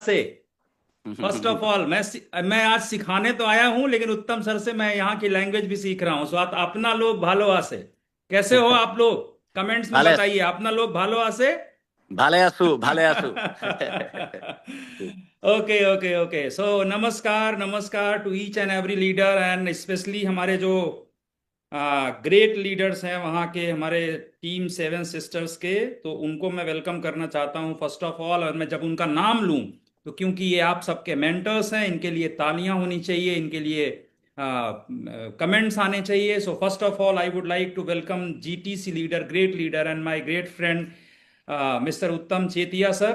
से। First of all मैं आज सिखाने तो आया हूं, लेकिन उत्तम सर से मैं यहाँ की लैंग्वेज भी सीख रहा हूँ। सो आप अपना लोग भालो आसे, कैसे हो आप लोग? कमेंट्स में ভালে बताइए अपना लोग भालो आसे। ভালে আছো ভালে আছো। ओके ओके ओके, सो नमस्कार नमस्कार to each and every leader, and specially हमारे जो ग्रेट लीडर्स हैं वहाँ के, हमारे टीम सेवन सिस्टर्स के। तो उनको मैं वेलकम करना चाहता हूँ फर्स्ट ऑफ ऑल। और मैं जब उनका नाम लूँ तो क्योंकि ये आप सबके मेंटर्स हैं, इनके लिए तालियां होनी चाहिए, इनके लिए कमेंट्स आने चाहिए। So first of all I would like to welcome GTC leader, great leader and my great friend mister Uttam Chetia sir.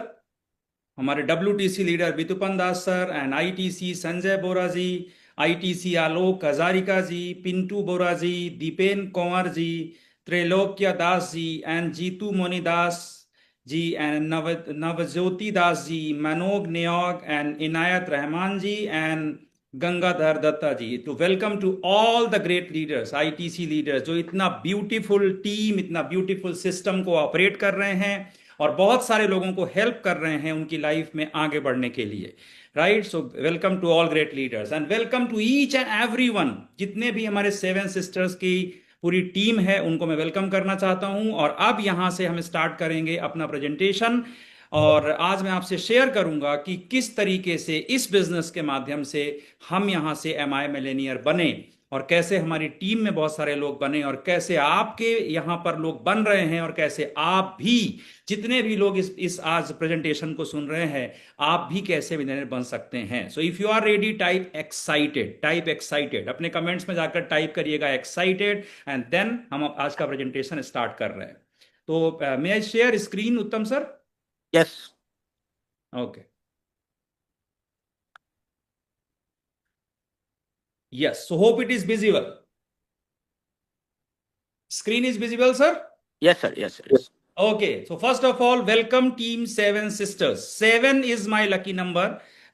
हमारे WTC leader Bitupan Das sir, and ITC Sanjay Bora ji, ITC Alok Hazarika ji, Pintu Bora ji, Dipen Kanwar ji, Trailokya Das ji, and Jitu Monidas ji, and Nabajyoti Das ji, Manoj Neog, and Inayat Rahman ji, and Gangadhar Dutta ji. तो welcome to all the great leaders, ITC leaders, जो इतना beautiful team, इतना beautiful system को operate कर रहे हैं और बहुत सारे लोगों को हेल्प कर रहे हैं उनकी लाइफ में आगे बढ़ने के लिए। Right, so welcome to all great leaders and welcome to each and everyone. जितने भी हमारे सेवन सिस्टर्स की पूरी टीम है उनको मैं वेलकम करना चाहता हूं। और अब यहां से हम स्टार्ट करेंगे अपना प्रेजेंटेशन। और आज मैं आपसे शेयर करूंगा कि किस तरीके से इस बिजनेस के माध्यम से हम यहां से एमआई मिलेनियर बने, और कैसे हमारी टीम में बहुत सारे लोग बने, और कैसे आपके यहां पर लोग बन रहे हैं, और कैसे आप भी, जितने भी लोग इस आज प्रेजेंटेशन को सुन रहे हैं, आप भी कैसे विनर बन सकते हैं। So if you are ready, type excited, type excited, अपने कमेंट्स में जाकर टाइप करिएगा एक्साइटेड, एंड देन हम आज का प्रेजेंटेशन स्टार्ट कर रहे हैं। तो मे आई शेयर स्क्रीन उत्तम sir? Yes. Okay, yes, so hope it is visible. Screen is visible, sir? Yes sir yes sir yes. Okay, so first of all, welcome Team Seven Sisters. Seven is my lucky number,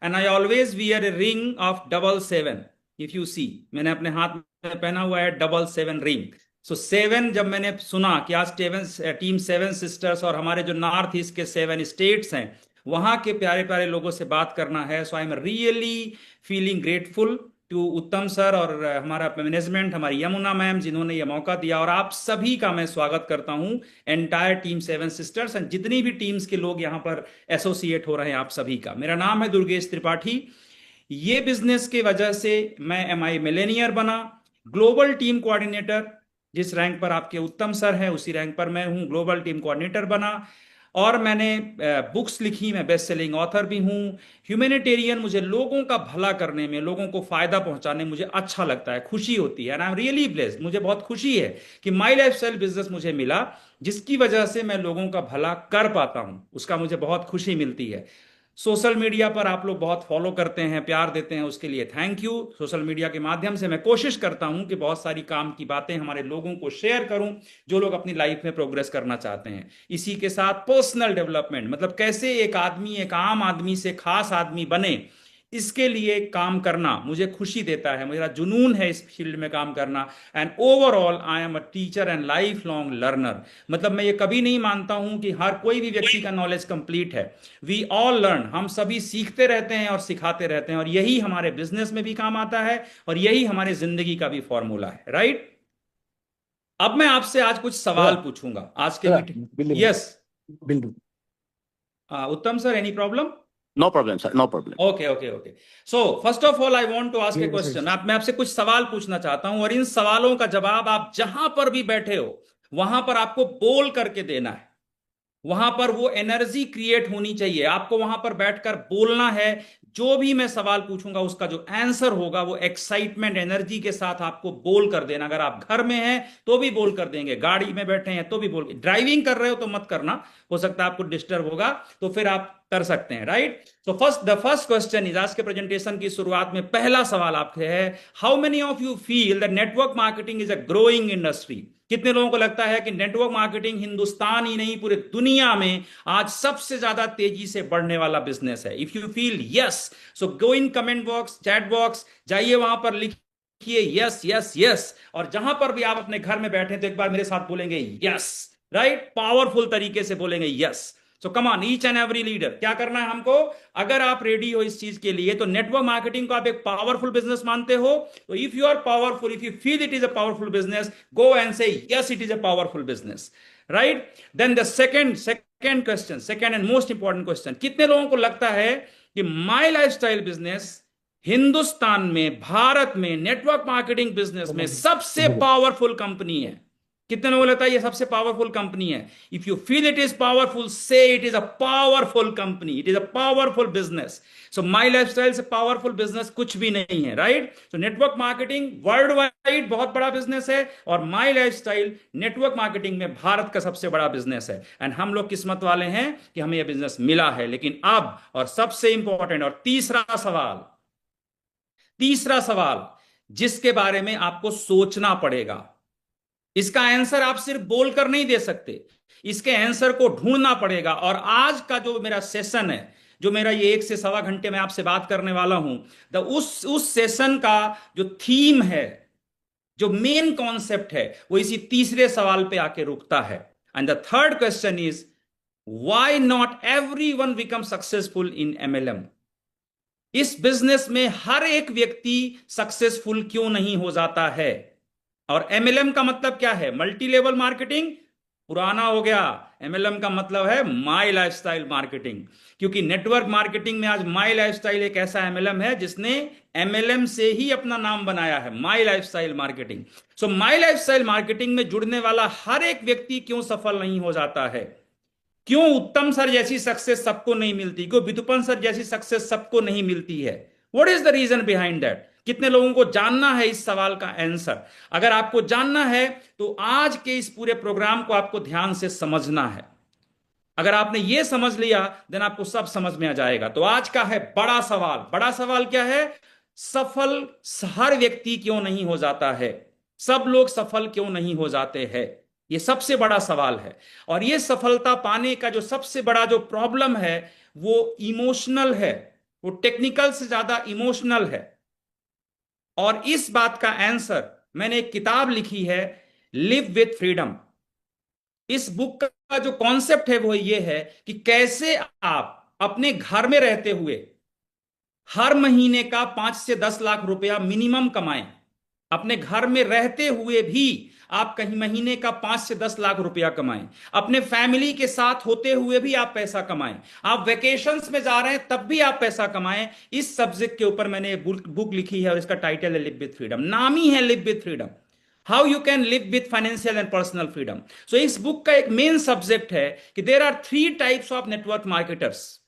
and I always wear a ring of double seven. If you see, मैंने अपने हाथ में पहना हुआ है double seven ring. So seven, जब मैंने सुना कि आज टीम सेवन सिस्टर्स और हमारे जो नॉर्थ ईस्ट के सेवन स्टेट्स हैं वहां के प्यारे प्यारे लोगों से बात करना है, so I am really feeling grateful to Uttam sir और हमारा मैनेजमेंट, हमारी यमुना मैम, जिन्होंने ये मौका दिया। और आप सभी का मैं स्वागत करता हूं, entire team seven sisters, and जितनी भी टीम्स के लोग यहां पर एसोसिएट हो रहे हैं, आप सभी का। मेरा नाम है दुर्गेश त्रिपाठी। ये बिजनेस के वजह से मैं एमआई मिलेनियर बना, ग्लोबल टीम कोऑर्डिनेटर। जिस रैंक पर आपके उत्तम सर हैं उसी रैंक पर मैं हूं, ग्लोबल टीम कोऑर्डिनेटर बना। और मैंने बुक्स लिखी, मैं बेस्ट सेलिंग ऑथर भी हूँ। ह्यूमैनिटेरियन, मुझे लोगों का भला करने में, लोगों को फायदा पहुंचाने मुझे अच्छा लगता है, खुशी होती है, and I am really blessed. मुझे बहुत खुशी है कि माई लाइफ स्टाइल बिजनेस मुझे मिला, जिसकी वजह से मैं लोगों का भला कर पाता हूं, उसका मुझे बहुत खुशी मिलती है। सोशल मीडिया पर आप लोग बहुत फॉलो करते हैं, प्यार देते हैं, उसके लिए थैंक यू। सोशल मीडिया के माध्यम से मैं कोशिश करता हूं कि बहुत सारी काम की बातें हमारे लोगों को शेयर करूं, जो लोग अपनी लाइफ में प्रोग्रेस करना चाहते हैं। इसी के साथ पर्सनल डेवलपमेंट, मतलब कैसे एक आदमी एक आम आदमी से खास आदमी बने, इसके लिए काम करना मुझे खुशी देता है, मेरा जुनून है इस फील्ड में काम करना। And overall I am a teacher and life long learner. मतलब मैं ये कभी नहीं मानता हूं कि हर कोई भी व्यक्ति का नॉलेज कंप्लीट है। वी ऑल लर्न, हम सभी सीखते रहते हैं और सिखाते रहते हैं, और यही हमारे बिजनेस में भी काम आता है, और यही हमारी जिंदगी का भी फॉर्मूला है। राइट, अब मैं आपसे आज कुछ सवाल Sir, पूछूंगा आज के sir, meeting. Bill, yes, Bill. Uttam sir, any problem? No problem sir, no problem. Okay okay okay, so first of all I want to ask a Yes, question. yes. मैं आपसे कुछ सवाल पूछना चाहता हूं, और इन सवालों का जवाब आप जहां पर भी बैठे हो वहां पर आपको बोल करके देना है। वहां पर वो एनर्जी क्रिएट होनी चाहिए, आपको वहां पर बैठकर बोलना है। जो भी मैं सवाल पूछूंगा उसका जो आंसर होगा वो एक्साइटमेंट एनर्जी के साथ आपको बोल कर देना। अगर आप घर में हैं तो भी बोल कर देंगे, गाड़ी में बैठे हैं तो भी बोल, ड्राइविंग कर रहे हो तो मत करना, हो सकता है आपको डिस्टर्ब होगा, तो फिर आप कर सकते हैं। Right, so the first question is, आज के प्रेजेंटेशन की शुरुआत में पहला सवाल आपसे है, how many of you feel that network marketing is a growing industry? कितने लोगों को लगता है कि नेटवर्क मार्केटिंग हिंदुस्तान ही नहीं पूरे दुनिया में आज सबसे ज्यादा तेजी से बढ़ने वाला बिजनेस है? If you feel yes, so go in comment box, chat box, जाइए वहां पर लिखिए यस यस यस। और जहां पर भी आप अपने घर में बैठे तो एक बार मेरे साथ बोलेंगे यस। राइट, पावरफुल तरीके से बोलेंगे yes. So come on each and every leader, क्या करना है हमको? अगर आप रेडी हो इस चीज के लिए, तो नेटवर्क मार्केटिंग को आप एक पावरफुल बिजनेस मानते हो, तो if you are powerful, if you feel it is a powerful business, go and say yes it is a powerful business, right? Then the second question, second and most important question, कितने लोगों को लगता है कि माई lifestyle business Hindustan में, भारत में network marketing business में सबसे पावरफुल कंपनी है? कितने लोगों को लगता है ये सबसे पावरफुल कंपनी है? If you feel it is powerful, say it is a powerful company, it is a powerful business. So my lifestyle से पावरफुल बिजनेस कुछ भी नहीं है, right? So network marketing world wide बहुत बड़ा बिजनेस है, और माई लाइफस्टाइल नेटवर्क मार्केटिंग में भारत का सबसे बड़ा बिजनेस है। एंड हम लोग किस्मत वाले हैं कि हमें यह बिजनेस मिला है। लेकिन अब, और सबसे इंपॉर्टेंट और तीसरा सवाल जिसके बारे में आपको सोचना पड़ेगा, इसका आंसर आप सिर्फ बोलकर नहीं दे सकते, इसके आंसर को ढूंढना पड़ेगा। और आज का जो मेरा सेशन है, जो मेरा ये 1 से सवा घंटे में आपसे बात करने वाला हूं, उस सेशन का जो थीम है, जो मेन कॉन्सेप्ट है, वो इसी तीसरे सवाल पे आके रुकता है। And the third question is, why not everyone become successful in MLM? इस बिजनेस में हर एक व्यक्ति सक्सेसफुल क्यों नहीं हो जाता है? और एमएलएम का मतलब क्या है? मल्टी लेवल मार्केटिंग पुराना हो गया, एमएलएम का मतलब है माई लाइफस्टाइल मार्केटिंग। क्योंकि नेटवर्क मार्केटिंग में आज माई लाइफस्टाइल एक ऐसा एमएलएम है जिसने एमएलएम से ही अपना नाम बनाया है, माई lifestyle marketing. So my lifestyle marketing में जुड़ने वाला हर एक व्यक्ति क्यों सफल नहीं हो जाता है? क्यों उत्तम सर जैसी सक्सेस सबको नहीं मिलती? क्यों विदुपन सर जैसी सक्सेस सबको नहीं मिलती है? What is the reason behind that? कितने लोगों को जानना है इस सवाल का आंसर? अगर आपको जानना है तो आज के इस पूरे प्रोग्राम को आपको ध्यान से समझना है। अगर आपने ये समझ लिया, देन आपको सब समझ में आ जाएगा। तो आज का है बड़ा सवाल क्या है? सफल हर व्यक्ति क्यों नहीं हो जाता है? सब लोग सफल क्यों नहीं हो जाते हैं? ये सबसे बड़ा सवाल है। और ये सफलता पाने का जो सबसे बड़ा जो प्रॉब्लम है, वो इमोशनल है, वो टेक्निकल से ज्यादा इमोशनल है। और इस बात का आंसर मैंने एक किताब लिखी है, लिव विथ फ्रीडम। इस बुक का जो कॉन्सेप्ट है वो ये है कि कैसे आप अपने घर में रहते हुए हर महीने का 5 से 10 लाख रुपया मिनिमम कमाएं। अपने घर में रहते हुए भी आप कहीं महीने का 5 से 10 लाख रुपया कमाएं। अपने फैमिली के साथ होते हुए भी आप पैसा कमाएं। आप वेकेशंस में जा रहे हैं तब भी आप पैसा कमाएं। इस सब्जेक्ट के ऊपर मैंने बुक लिखी है और इसका टाइटल है लिव विथ फ्रीडम। नाम ही है live with freedom, how you can live with financial and personal freedom. So इस बुक का एक मेन सब्जेक्ट है कि there are 3 types of network marketers.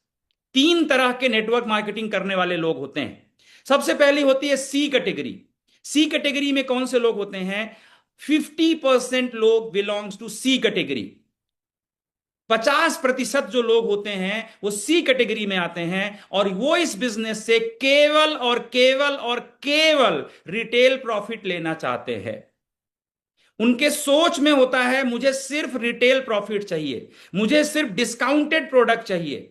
3 तरह के नेटवर्क मार्केटिंग करने वाले लोग होते हैं। सबसे पहली होती है सी कैटेगरी। सी कैटेगरी में कौन से लोग होते हैं? 50% लोग बिलोंग्स टू सी कैटेगरी। 50% जो लोग होते हैं वो सी कैटेगरी में आते हैं, और वो इस बिजनेस से केवल और केवल और केवल रिटेल प्रॉफिट लेना चाहते हैं। उनके सोच में होता है मुझे सिर्फ रिटेल प्रॉफिट चाहिए, मुझे सिर्फ डिस्काउंटेड प्रोडक्ट चाहिए।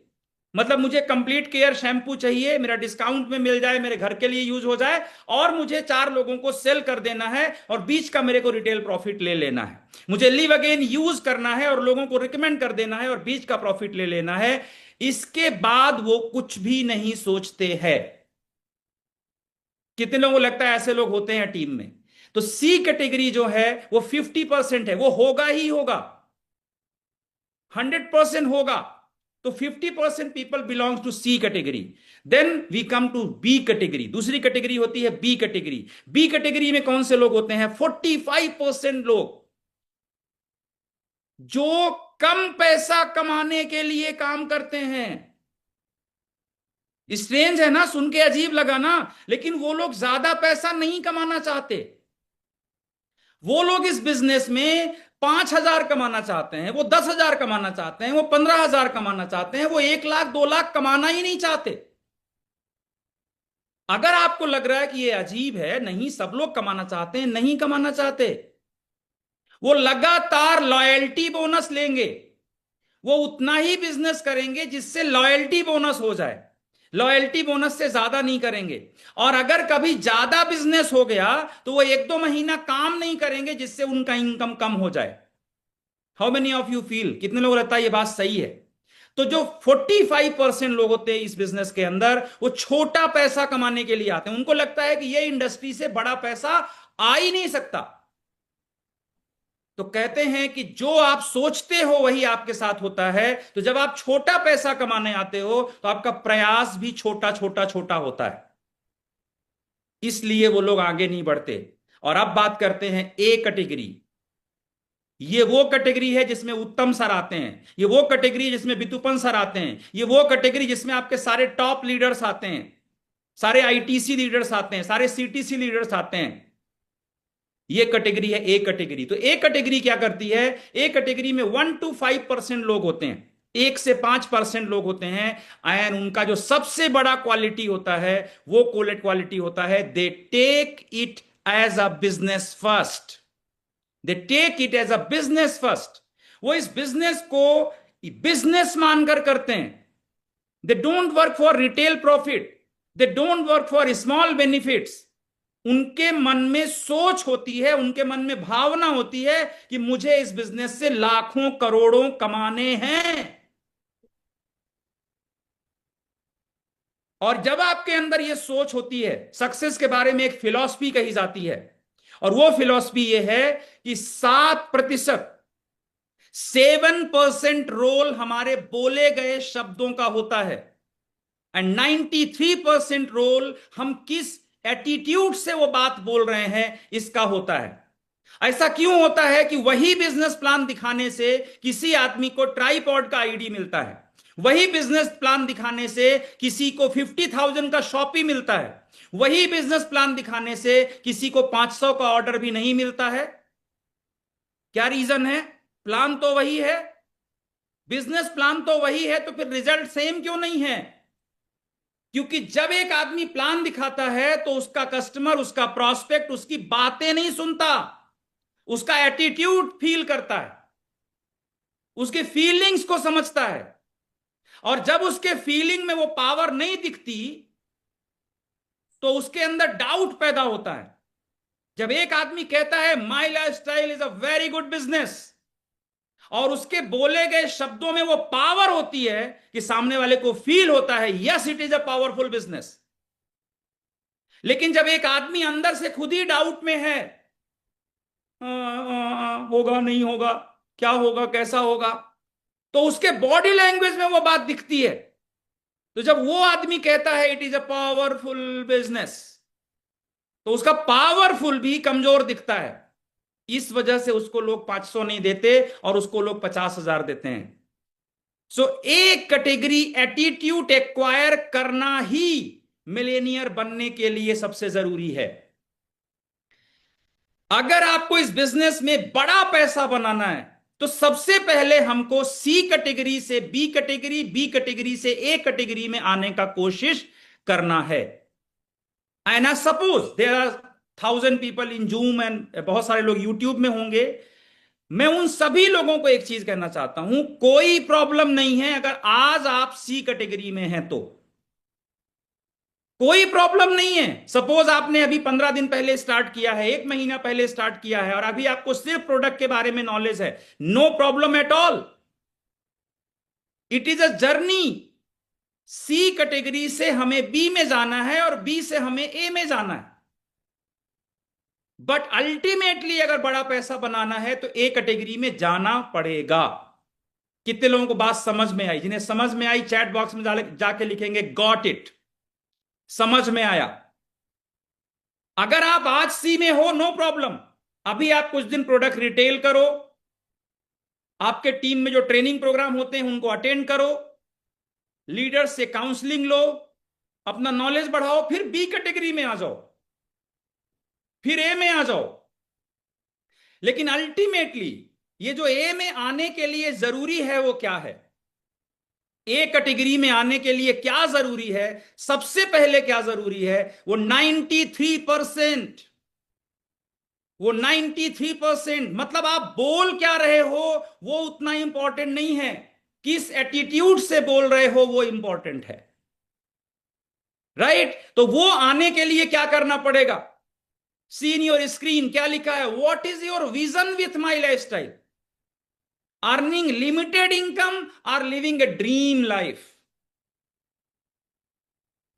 मतलब मुझे कंप्लीट केयर शैम्पू चाहिए, मेरा डिस्काउंट में मिल जाए, मेरे घर के लिए यूज हो जाए, और मुझे 4 लोगों को सेल कर देना है, और बीच का मेरे को रिटेल प्रॉफिट ले लेना है। मुझे लिव अगेन यूज करना है और लोगों को रिकमेंड कर देना है, और बीच का प्रॉफिट ले लेना है। इसके बाद वो कुछ भी नहीं सोचते हैं। कितने लोगों को लगता है ऐसे लोग होते हैं टीम में? तो सी कैटेगरी जो है वो 50% है, वो होगा ही होगा, 100% होगा। तो 50% people belongs to C category. Then we come to B category. दूसरी कैटेगरी होती है बी कैटेगरी। बी कैटेगरी में कौन से लोग होते हैं? 45% लोग जो कम पैसा कमाने के लिए काम करते हैं। स्ट्रेंज है ना, सुन के अजीब लगा ना, लेकिन वो लोग ज्यादा पैसा नहीं कमाना चाहते। वो लोग इस बिजनेस में 5,000 कमाना चाहते हैं, वो 10,000 कमाना चाहते हैं, वो 15,000 कमाना चाहते हैं, वो 1 लाख 2 लाख कमाना ही नहीं चाहते। अगर आपको लग रहा है कि ये अजीब है, नहीं, सब लोग कमाना चाहते हैं, नहीं कमाना चाहते। वो लगातार लॉयल्टी बोनस लेंगे, वो उतना ही बिजनेस करेंगे जिससे लॉयल्टी बोनस हो जाए, लॉयल्टी बोनस से ज्यादा नहीं करेंगे। और अगर कभी ज्यादा बिजनेस हो गया तो वो 1-2 महीना काम नहीं करेंगे जिससे उनका इनकम कम हो जाए। How many of you feel? कितने लोग लगता है ये बात सही है? तो जो 45% लोग होते हैं इस बिजनेस के अंदर, वो छोटा पैसा कमाने के लिए आते हैं। उनको लगता है कि ये इंडस्ट्री से बड़ा पैसा आ ही नहीं सकता। तो कहते हैं कि जो आप सोचते हो वही आपके साथ होता है। तो जब आप छोटा पैसा कमाने आते हो तो आपका प्रयास भी छोटा छोटा छोटा होता है, इसलिए वो लोग आगे नहीं बढ़ते। और अब बात करते हैं ए कैटेगरी। ये वो कैटेगरी है जिसमें उत्तम सर आते हैं, ये वो कैटेगरी जिसमें बितुपन सर आते हैं, ये वो कैटेगरी जिसमें आपके सारे टॉप लीडर्स आते हैं, सारे आईटीसी लीडर्स आते हैं, सारे सीटीसी लीडर्स आते हैं। ये कैटेगरी है ए कैटेगरी। तो ए कैटेगरी क्या करती है? ए कैटेगरी में 1 to 5% लोग होते हैं, 1 से 5% लोग होते हैं। एंड उनका जो सबसे बड़ा क्वालिटी होता है वो क्वालिटी होता है, they take it as a business first. They take it as a business first. वो इस बिजनेस को बिजनेस मानकर करते हैं। They don't work for retail profit, they don't work for small benefits. उनके मन में सोच होती है, उनके मन में भावना होती है कि मुझे इस बिजनेस से लाखों करोड़ों कमाने हैं। और जब आपके अंदर यह सोच होती है, सक्सेस के बारे में एक फिलॉसफी कही जाती है, और वो फिलॉसफी ये है कि 7%, 7% रोल हमारे बोले गए शब्दों का होता है, एंड 93% रोल हम किस एटीट्यूड से वो बात बोल रहे हैं इसका होता है। ऐसा क्यों होता है कि वही बिजनेस प्लान दिखाने से किसी आदमी को ट्राइपॉड का आईडी मिलता है, वही बिजनेस प्लान दिखाने से किसी को 50,000 का शॉपी मिलता है, वही बिजनेस प्लान दिखाने से किसी को 500 का ऑर्डर भी नहीं मिलता है? क्या रीजन है? प्लान तो वही है, बिजनेस प्लान तो वही है, तो फिर रिजल्ट सेम क्यों नहीं है? क्योंकि जब एक आदमी प्लान दिखाता है तो उसका कस्टमर, उसका प्रॉस्पेक्ट उसकी बातें नहीं सुनता, उसका एटीट्यूड फील करता है, उसके फीलिंग्स को समझता है। और जब उसके फीलिंग में वो पावर नहीं दिखती तो उसके अंदर डाउट पैदा होता है। जब एक आदमी कहता है माई life style is a very good business, और उसके बोले गए शब्दों में वो पावर होती है कि सामने वाले को फील होता है yes it is a powerful business. लेकिन जब एक आदमी अंदर से खुद ही डाउट में है, होगा नहीं होगा, क्या होगा कैसा होगा, तो उसके बॉडी लैंग्वेज में वो बात दिखती है। तो जब वो आदमी कहता है it is a powerful business, तो उसका पावरफुल भी कमजोर दिखता है। इस वजह से उसको लोग 500 नहीं देते और उसको लोग 50,000 देते हैं। सो एक कैटेगरी एटीट्यूड एक्वायर करना ही मिलेनियर बनने के लिए सबसे जरूरी है। अगर आपको इस बिजनेस में बड़ा पैसा बनाना है तो सबसे पहले हमको सी कैटेगरी से बी कैटेगरी, बी कैटेगरी से ए कैटेगरी में आने का कोशिश करना है। And I suppose there are 1,000 people in Zoom and बहुत सारे लोग यूट्यूब में होंगे। मैं उन सभी लोगों को एक चीज कहना चाहता हूं, कोई प्रॉब्लम नहीं है अगर आज आप सी कैटेगरी में हैं तो, कोई प्रॉब्लम नहीं है। सपोज आपने अभी 15 दिन पहले स्टार्ट किया है, 1 महीना पहले स्टार्ट किया है, और अभी आपको सिर्फ प्रोडक्ट के बारे में नॉलेज है, no problem at all. It is a journey. C category से हमें बी में जाना है और बी से हमें ए में जाना है। बट अल्टीमेटली अगर बड़ा पैसा बनाना है तो ए कैटेगरी में जाना पड़ेगा। कितने लोगों को बात समझ में आई? जिन्हें समझ में आई चैट बॉक्स में जाके लिखेंगे गॉट इट, समझ में आया। अगर आप आज सी में हो नो प्रॉब्लम, अभी आप कुछ दिन प्रोडक्ट रिटेल करो, आपके टीम में जो ट्रेनिंग प्रोग्राम होते हैं उनको अटेंड करो, लीडर से काउंसलिंग लो, अपना नॉलेज बढ़ाओ, फिर बी कैटेगरी में आ जाओ, फिर ए में आ जाओ। लेकिन अल्टीमेटली ये जो ए में आने के लिए जरूरी है वो क्या है? ए कैटेगरी में आने के लिए क्या जरूरी है? सबसे पहले क्या जरूरी है? वो 93%। वो 93%, मतलब आप बोल क्या रहे हो वो उतना इंपॉर्टेंट नहीं है, किस एटीट्यूड से बोल रहे हो वो इंपॉर्टेंट है। राइट? तो वो आने के लिए क्या करना पड़ेगा? सी इन योर स्क्रीन क्या लिखा है? What is your vision with my life style? Earning limited income और लिविंग ए ड्रीम लाइफ।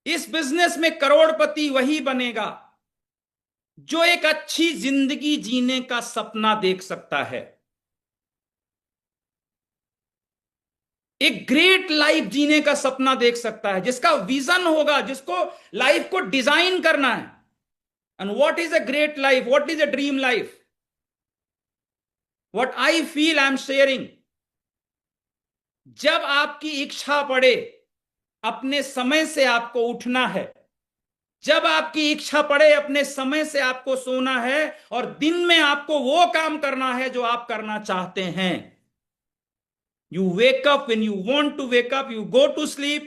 इस बिजनेस में करोड़पति वही बनेगा जो एक अच्छी जिंदगी जीने का सपना देख सकता है, एक ग्रेट लाइफ जीने का सपना देख सकता है, जिसका विजन होगा, जिसको लाइफ को डिजाइन करना है। And what is a great life, what is a dream life, what I feel I am sharing. जब आपकी इच्छा पड़े अपने समय से आपको उठना है, जब आपकी इच्छा पड़े अपने समय से आपको सोना है, और दिन में आपको वो काम करना है जो आप करना चाहते हैं। You wake up when you want to wake up, you go to sleep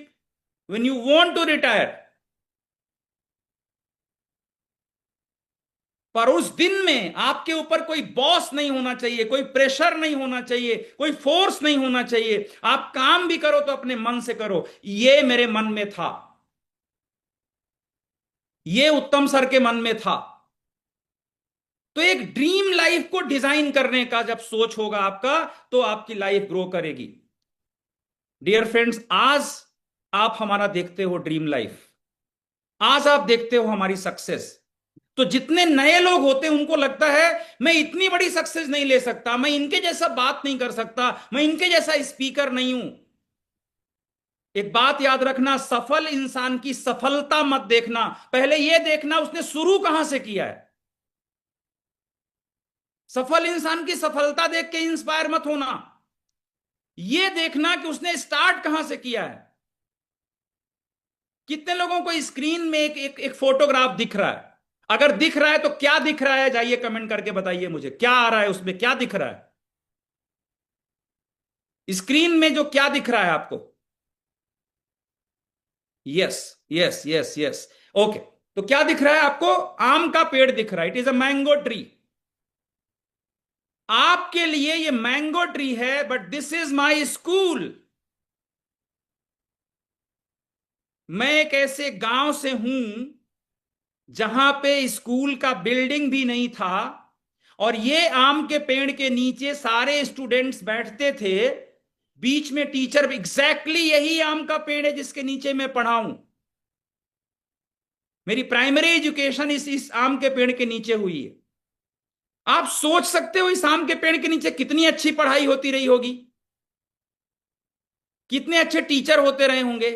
when you want to retire. पर उस दिन में आपके ऊपर कोई बॉस नहीं होना चाहिए, कोई प्रेशर नहीं होना चाहिए, कोई फोर्स नहीं होना चाहिए। आप काम भी करो तो अपने मन से करो। ये मेरे मन में था, ये उत्तम सर के मन में था। तो एक ड्रीम लाइफ को डिजाइन करने का जब सोच होगा आपका, तो आपकी लाइफ ग्रो करेगी। डियर फ्रेंड्स, आज आप हमारा देखते हो ड्रीम लाइफ, आज आप देखते हो हमारी सक्सेस। तो जितने नए लोग होते हैं उनको लगता है मैं इतनी बड़ी सक्सेस नहीं ले सकता, मैं इनके जैसा बात नहीं कर सकता, मैं इनके जैसा स्पीकर नहीं हूं। एक बात याद रखना, सफल इंसान की सफलता मत देखना, पहले यह देखना उसने शुरू कहां से किया है। सफल इंसान की सफलता देख के इंस्पायर मत होना, यह देखना कि उसने स्टार्ट कहां से किया है। कितने लोगों को स्क्रीन में एक फोटोग्राफ दिख रहा है? अगर दिख रहा है तो क्या दिख रहा है, जाइए कमेंट करके बताइए मुझे, क्या आ रहा है उसमें, क्या दिख रहा है स्क्रीन में, जो क्या दिख रहा है आपको? Yes yes yes yes, okay. तो क्या दिख रहा है आपको? आम का पेड़ दिख रहा है, it is a mango tree. आपके लिए ये मैंगो ट्री है, but this is my school. मैं एक ऐसे गांव से हूं जहां पे स्कूल का बिल्डिंग भी नहीं था, और ये आम के पेड़ के नीचे सारे स्टूडेंट्स बैठते थे, बीच में टीचर। एग्जैक्टली यही आम का पेड़ है जिसके नीचे मैं पढ़ा हूं। मेरी प्राइमरी एजुकेशन इस आम के पेड़ के नीचे हुई है। आप सोच सकते हो इस आम के पेड़ के नीचे कितनी अच्छी पढ़ाई होती रही होगी, कितने अच्छे टीचर होते रहे होंगे।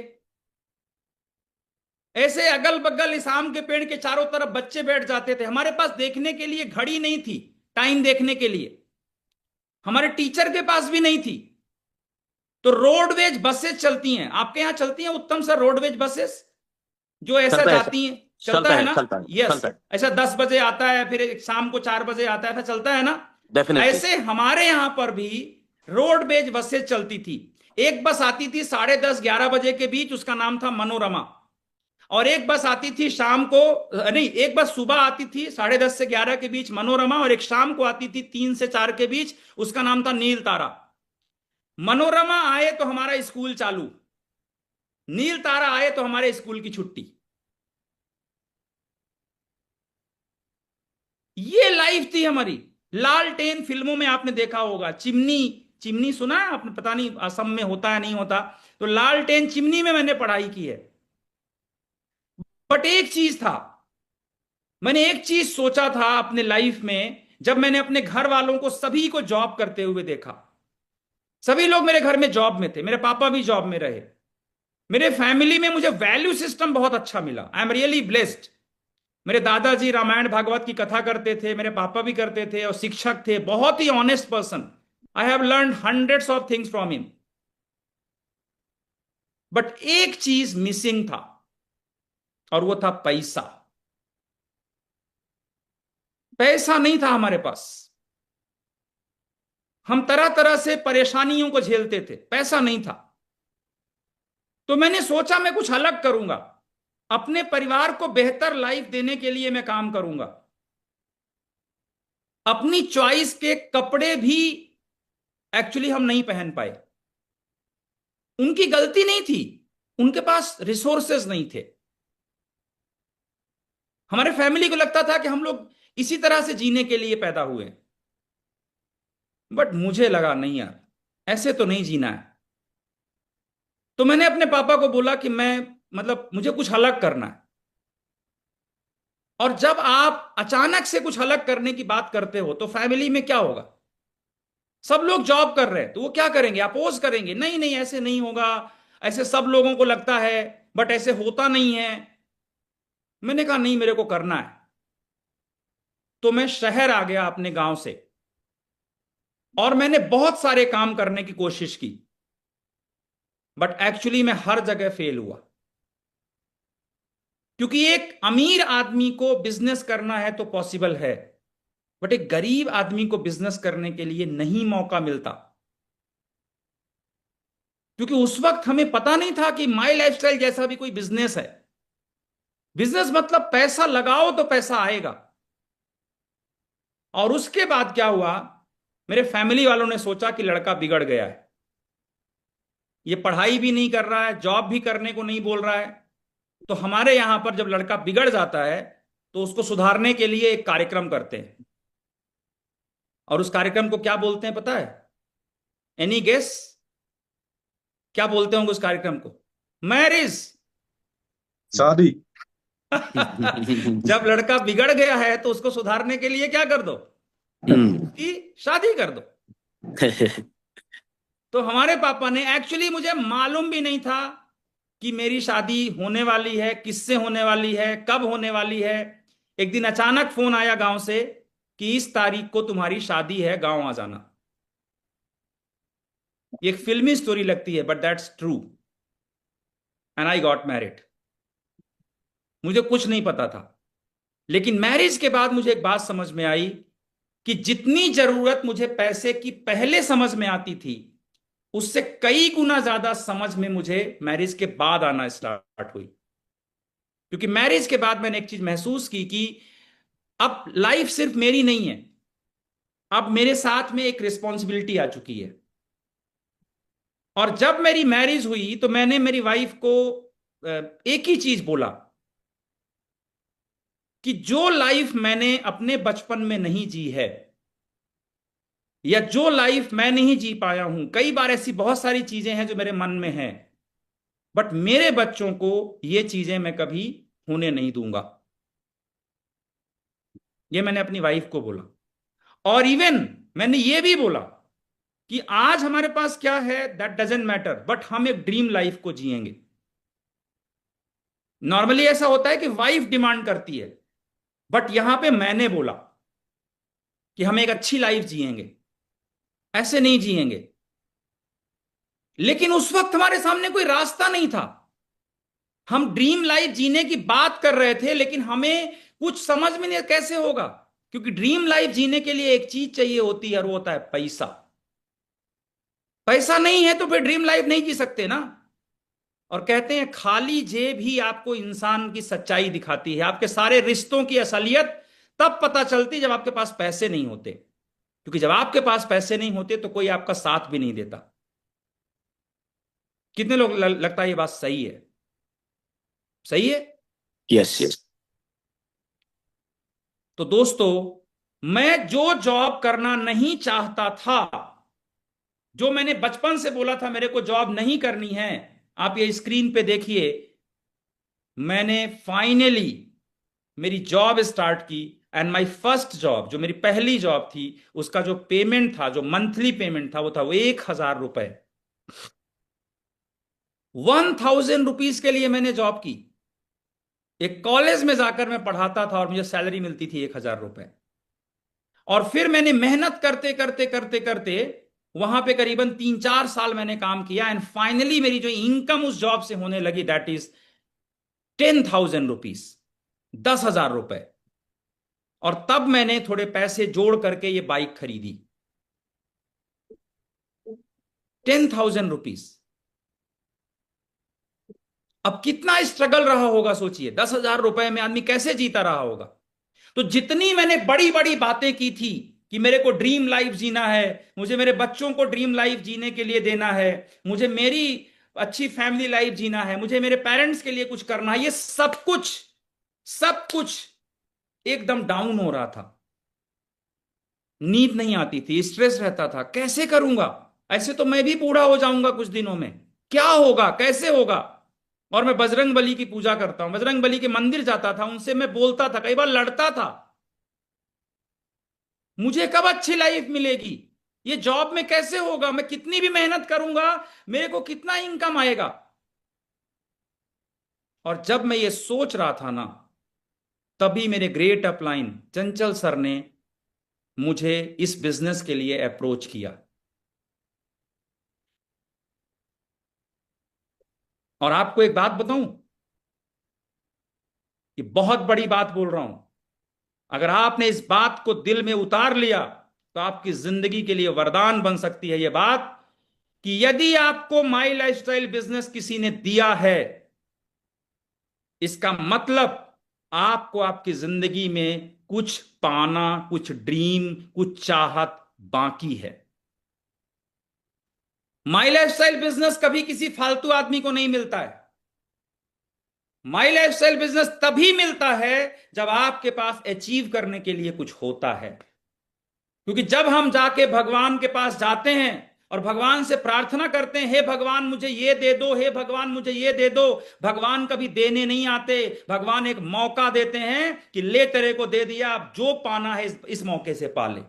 ऐसे अगल बगल इस आम के पेड़ के चारों तरफ बच्चे बैठ जाते थे। हमारे पास देखने के लिए घड़ी नहीं थी, टाइम देखने के लिए हमारे टीचर के पास भी नहीं थी। तो रोडवेज बसेस चलती हैं, आपके यहां चलती हैं उत्तम सर रोडवेज बसेस, जो ऐसा चलता है जाती हैं? चलता है ना? चलता है यस, चलता है ऐसा 10 बजे आता है, फिर शाम को 4 बजे आता है, ऐसा चलता है ना? डेफिनेटली। ऐसे हमारे यहां पर भी रोडवेज बसेस चलती थी। एक बस आती थी 10:30 11 बजे के बीच, उसका नाम था मनोरमा। और एक बस आती थी शाम को, नहीं, एक बस सुबह आती थी 10:30 से 11 के बीच, मनोरमा, और एक शाम को आती थी 3 से 4 के बीच, उसका नाम था नील तारा। मनोरमा आए तो हमारा स्कूल चालू, नील तारा आए तो हमारे स्कूल की छुट्टी। ये लाइफ थी हमारी। लालटेन फिल्मों में आपने देखा होगा, चिमनी, चिमनी सुना है आपने? पता नहीं असम में होता है नहीं होता। तो लालटेन चिमनी में मैंने पढ़ाई की है। बट एक चीज था, मैंने एक चीज सोचा था अपने लाइफ में, जब मैंने अपने घर वालों को सभी को जॉब करते हुए देखा। सभी लोग मेरे घर में जॉब में थे, मेरे पापा भी जॉब में रहे। मेरे फैमिली में मुझे वैल्यू सिस्टम बहुत अच्छा मिला, आई एम रियली ब्लेस्ड। मेरे दादाजी रामायण भागवत की कथा करते थे, मेरे पापा भी करते थे, और शिक्षक थे, बहुत ही honest person. I have learn hundreds of things from him. But एक चीज मिसिंग था, और वो था पैसा। पैसा नहीं था हमारे पास। हम तरह तरह से परेशानियों को झेलते थे, पैसा नहीं था। तो मैंने सोचा मैं कुछ अलग करूंगा, अपने परिवार को बेहतर लाइफ देने के लिए मैं काम करूंगा। अपनी चॉइस के कपड़े भी एक्चुअली हम नहीं पहन पाए। उनकी गलती नहीं थी, उनके पास रिसोर्सेज नहीं थे। हमारे फैमिली को लगता था कि हम लोग इसी तरह से जीने के लिए पैदा हुए। बट मुझे लगा नहीं यार, ऐसे तो नहीं जीना है। तो मैंने अपने पापा को बोला कि मैं, मतलब मुझे कुछ अलग करना है। और जब आप अचानक से कुछ अलग करने की बात करते हो तो फैमिली में क्या होगा? सब लोग जॉब कर रहे हैं तो वो क्या करेंगे? अपोज करेंगे, नहीं नहीं ऐसे नहीं होगा, ऐसे सब लोगों को लगता है, बट ऐसे होता नहीं है। मैंने कहा नहीं, मेरे को करना है। तो मैं शहर आ गया अपने गांव से, और मैंने बहुत सारे काम करने की कोशिश की, बट एक्चुअली मैं हर जगह फेल हुआ। क्योंकि एक अमीर आदमी को बिजनेस करना है तो पॉसिबल है, बट एक गरीब आदमी को बिजनेस करने के लिए नहीं मौका मिलता। क्योंकि उस वक्त हमें पता नहीं था कि माई लाइफस्टाइल जैसा भी कोई बिजनेस है। बिजनेस मतलब पैसा लगाओ तो पैसा आएगा। और उसके बाद क्या हुआ, मेरे फैमिली वालों ने सोचा कि लड़का बिगड़ गया है, ये पढ़ाई भी नहीं कर रहा है, जॉब भी करने को नहीं बोल रहा है। तो हमारे यहां पर जब लड़का बिगड़ जाता है तो उसको सुधारने के लिए एक कार्यक्रम करते हैं। और उस कार्यक्रम को क्या बोलते हैं पता है? Any guess? क्या बोलते होंगे उस कार्यक्रम को? मैरिज। शादी। जब लड़का बिगड़ गया है तो उसको सुधारने के लिए क्या कर दो? उसकी शादी कर दो। तो हमारे पापा ने, एक्चुअली मुझे मालूम भी नहीं था कि मेरी शादी होने वाली है, किससे होने वाली है, कब होने वाली है। एक दिन अचानक फोन आया गांव से कि इस तारीख को तुम्हारी शादी है, गांव आ जाना। ये एक फिल्मी स्टोरी लगती है, but that's true. And I got married. मुझे कुछ नहीं पता था, लेकिन मैरिज के बाद मुझे एक बात समझ में आई कि जितनी जरूरत मुझे पैसे की पहले समझ में आती थी, उससे कई गुना ज्यादा समझ में मुझे मैरिज के बाद आना स्टार्ट हुई। क्योंकि मैरिज के बाद मैंने एक चीज महसूस की कि अब लाइफ सिर्फ मेरी नहीं है, अब मेरे साथ में एक रिस्पॉन्सिबिलिटी आ चुकी है। और जब मेरी मैरिज हुई तो मैंने मेरी वाइफ को एक ही चीज बोला कि जो लाइफ मैंने अपने बचपन में नहीं जी है, या जो लाइफ मैं नहीं जी पाया हूं, कई बार ऐसी बहुत सारी चीजें हैं जो मेरे मन में हैं, बट मेरे बच्चों को ये चीजें मैं कभी होने नहीं दूंगा। ये मैंने अपनी वाइफ को बोला। और इवन मैंने ये भी बोला कि आज हमारे पास क्या है दैट डजेंट मैटर, बट हम एक ड्रीम लाइफ को जिएंगे। नॉर्मली ऐसा होता है कि वाइफ डिमांड करती है, बट यहां पे मैंने बोला कि हम एक अच्छी लाइफ जिएंगे, ऐसे नहीं जिएंगे। लेकिन उस वक्त हमारे सामने कोई रास्ता नहीं था। हम ड्रीम लाइफ जीने की बात कर रहे थे, लेकिन हमें कुछ समझ में नहीं कैसे होगा। क्योंकि ड्रीम लाइफ जीने के लिए एक चीज चाहिए होती है, और वो होता है पैसा। पैसा नहीं है तो फिर ड्रीम लाइफ नहीं जी सकते ना। और कहते हैं खाली जेब ही आपको इंसान की सच्चाई दिखाती है। आपके सारे रिश्तों की असलियत तब पता चलती जब आपके पास पैसे नहीं होते। क्योंकि जब आपके पास पैसे नहीं होते तो कोई आपका साथ भी नहीं देता। कितने लोग लगता है ये बात सही है? सही है। Yes yes. तो दोस्तों, मैं जो जॉब करना नहीं चाहता था, जो मैंने बचपन से बोला था मेरे को जॉब नहीं करनी है, आप ये स्क्रीन पे देखिए, मैंने फाइनली मेरी जॉब स्टार्ट की। एंड माय फर्स्ट जॉब, जो मेरी पहली जॉब थी, उसका जो पेमेंट था, जो मंथली पेमेंट था, वो था 1,000 रुपए। 1,000 रुपीज के लिए मैंने जॉब की। एक कॉलेज में जाकर मैं पढ़ाता था और मुझे सैलरी मिलती थी 1,000 रुपए। और फिर मैंने मेहनत करते करते करते करते वहां पे करीबन 3-4 साल मैंने काम किया। एंड फाइनली मेरी जो इनकम उस जॉब से होने लगी, दैट इज 10,000 रुपीज, 10,000 रुपए। और तब मैंने थोड़े पैसे जोड़ करके ये बाइक खरीदी। 10,000 रुपीज। अब कितना स्ट्रगल रहा होगा सोचिए, 10,000 रुपए में आदमी कैसे जीता रहा होगा। तो जितनी मैंने बड़ी बड़ी बातें की थी कि मेरे को ड्रीम लाइफ जीना है, मुझे मेरे बच्चों को ड्रीम लाइफ जीने के लिए देना है, मुझे मेरी अच्छी फैमिली लाइफ जीना है, मुझे मेरे पेरेंट्स के लिए कुछ करना है, ये सब कुछ एकदम डाउन हो रहा था। नींद नहीं आती थी, स्ट्रेस रहता था, कैसे करूंगा, ऐसे तो मैं भी बूढ़ा हो जाऊंगा कुछ दिनों में, क्या होगा, कैसे होगा। और मैं बजरंग बली की पूजा करता हूं, बजरंग बली के मंदिर जाता था, उनसे मैं बोलता था, कई बार लड़ता था। मुझे कब अच्छी लाइफ मिलेगी, ये जॉब में कैसे होगा, मैं कितनी भी मेहनत करूंगा मेरे को कितना इनकम आएगा। और जब मैं ये सोच रहा था ना, तभी मेरे ग्रेट अपलाइन चंचल सर ने मुझे इस बिजनेस के लिए अप्रोच किया। और आपको एक बात बताऊं, ये बहुत बड़ी बात बोल रहा हूं, अगर आपने इस बात को दिल में उतार लिया तो आपकी जिंदगी के लिए वरदान बन सकती है ये बात, कि यदि आपको माई लाइफस्टाइल बिजनेस किसी ने दिया है, इसका मतलब आपको आपकी जिंदगी में कुछ पाना, कुछ ड्रीम, कुछ चाहत बाकी है। माई लाइफस्टाइल बिजनेस कभी किसी फालतू आदमी को नहीं मिलता है। माई लाइफस्टाइल बिजनेस तभी मिलता है जब आपके पास अचीव करने के लिए कुछ होता है। क्योंकि जब हम जाके भगवान के पास जाते हैं और भगवान से प्रार्थना करते हैं, हे भगवान मुझे ये दे दो, हे भगवान मुझे ये दे दो, भगवान कभी देने नहीं आते। भगवान एक मौका देते हैं कि ले तेरे को दे दिया, अब जो पाना है इस मौके से पाले।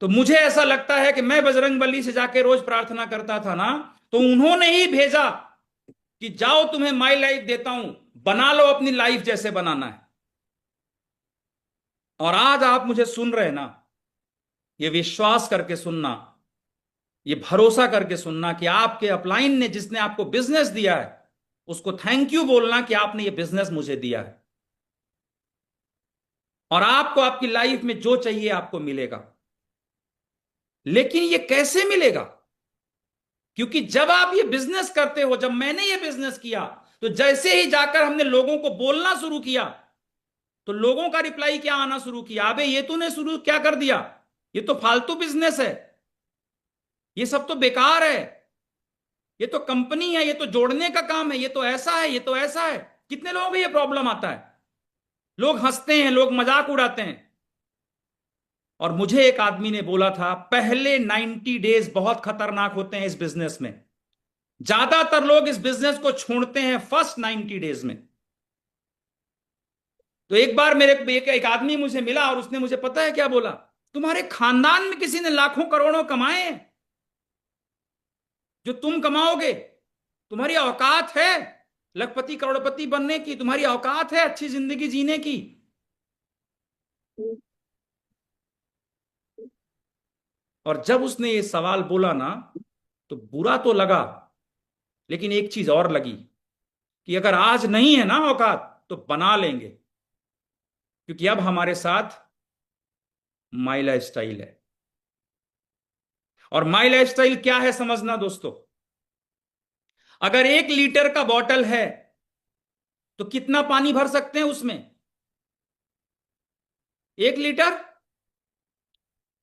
तो मुझे ऐसा लगता है कि मैं बजरंग बली से जाके रोज प्रार्थना करता था ना, तो उन्होंने ही भेजा कि जाओ तुम्हें माई लाइफ देता हूं, बना लो अपनी लाइफ जैसे बनाना है। और आज आप मुझे सुन रहे हैं ना, ये विश्वास करके सुनना, ये भरोसा करके सुनना कि आपके अपलाइन ने, जिसने आपको बिजनेस दिया है, उसको थैंक यू बोलना कि आपने ये बिजनेस मुझे दिया है। और आपको आपकी लाइफ में जो चाहिए आपको मिलेगा। लेकिन ये कैसे मिलेगा? क्योंकि जब आप ये बिजनेस करते हो, जब मैंने ये बिजनेस किया, तो जैसे ही जाकर हमने लोगों को बोलना शुरू किया, तो लोगों का रिप्लाई क्या आना शुरू किया, अबे ये तूने शुरू क्या कर दिया, ये तो फालतू बिजनेस है, ये सब तो बेकार है, ये तो कंपनी है, ये तो जोड़ने का काम है, ये तो ऐसा है, ये तो ऐसा है। कितने लोगों को ये प्रॉब्लम आता है? लोग हंसते हैं, लोग मजाक उड़ाते हैं। और मुझे एक आदमी ने बोला था, पहले 90 डेज बहुत खतरनाक होते हैं इस बिजनेस में, ज्यादातर लोग इस बिजनेस को छोड़ते हैं फर्स्ट 90 डेज में। तो एक बार मेरे एक आदमी मुझे मिला और उसने मुझे पता है क्या बोला, तुम्हारे खानदान में किसी ने लाखों करोड़ों कमाए हैं, जो तुम कमाओगे? तुम्हारी औकात है लखपति करोड़पति बनने की? तुम्हारी औकात है अच्छी जिंदगी जीने की? और जब उसने ये सवाल बोला ना, तो बुरा तो लगा, लेकिन एक चीज और लगी कि अगर आज नहीं है ना औकात, तो बना लेंगे। क्योंकि अब हमारे साथ माई लाइफ स्टाइल है। और माई लाइफ स्टाइल क्या है समझना दोस्तों, अगर 1 लीटर का बॉटल है तो कितना पानी भर सकते हैं उसमें? 1 लीटर?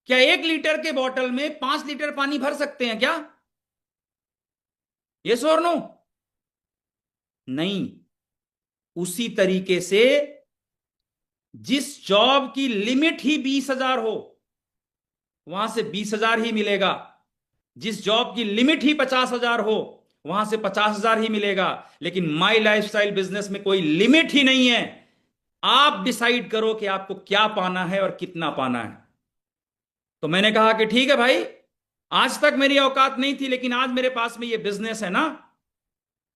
क्या 1 लीटर के बॉटल में 5 लीटर पानी भर सकते हैं क्या? यस और नो? नहीं। उसी तरीके से जिस जॉब की लिमिट ही 20,000 हो, वहां से 20,000 ही मिलेगा। जिस जॉब की लिमिट ही 50,000 हो, वहां से 50,000 ही मिलेगा। लेकिन माई लाइफस्टाइल बिजनेस में कोई लिमिट ही नहीं है। आप डिसाइड करो कि आपको क्या पाना है और कितना पाना है। तो मैंने कहा कि ठीक है भाई, आज तक मेरी औकात नहीं थी, लेकिन आज मेरे पास में ये बिजनेस है ना,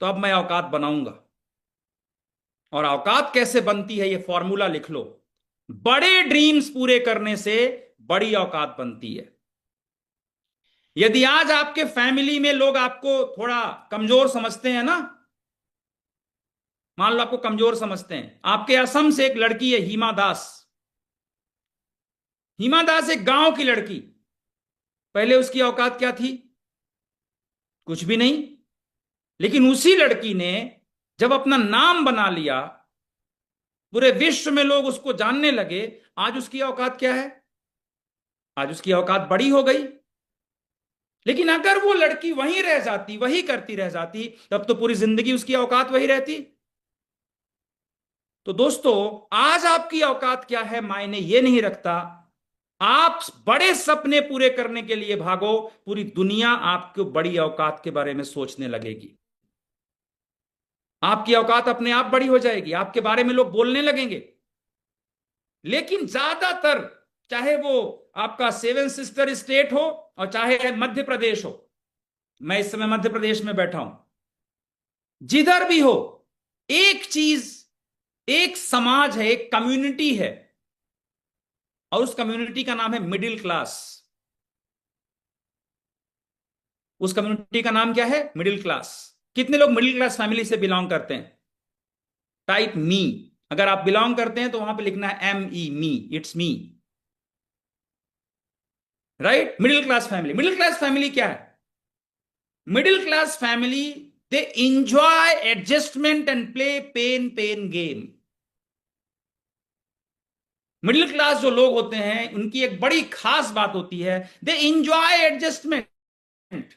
तो अब मैं औकात बनाऊंगा। और औकात कैसे बनती है, ये फॉर्मूला लिख लो। बड़े ड्रीम्स पूरे करने से बड़ी औकात बनती है। यदि आज आपके फैमिली में लोग आपको थोड़ा कमजोर समझते हैं ना, मान लो आपको कमजोर समझते हैं, आपके असम से एक लड़की है हिमा दास। हिमा दास एक गांव की लड़की, पहले उसकी औकात क्या थी? कुछ भी नहीं। लेकिन उसी लड़की ने जब अपना नाम बना लिया, पूरे विश्व में लोग उसको जानने लगे, आज उसकी औकात क्या है? आज उसकी औकात बड़ी हो गई। लेकिन अगर वो लड़की वहीं रह जाती, वही करती रह जाती, तब तो पूरी जिंदगी उसकी औकात वही रहती। तो दोस्तों, आज आपकी औकात क्या है मायने ये नहीं रखता, आप बड़े सपने पूरे करने के लिए भागो, पूरी दुनिया आपको बड़ी औकात के बारे में सोचने लगेगी। आपकी औकात अपने आप बड़ी हो जाएगी, आपके बारे में लोग बोलने लगेंगे। लेकिन ज्यादातर, चाहे वो आपका सेवन सिस्टर स्टेट हो और चाहे मध्य प्रदेश हो, मैं इस समय मध्य प्रदेश में बैठा हूं, जिधर भी हो, एक चीज, एक समाज है, एक कम्युनिटी है, और उस कम्युनिटी का नाम है मिडिल क्लास। उस कम्युनिटी का नाम क्या है? Middle class. कितने लोग मिडिल क्लास फैमिली से बिलोंग करते हैं? टाइप मी। अगर आप बिलोंग करते हैं तो वहां पे लिखना है ME, me, it's me. Right? Middle class family. Middle class family क्या है? Middle class family, they enjoy adjustment and play pain game. Middle class जो लोग होते हैं, उनकी एक बड़ी खास बात होती है, दे इंजॉय एडजस्टमेंट।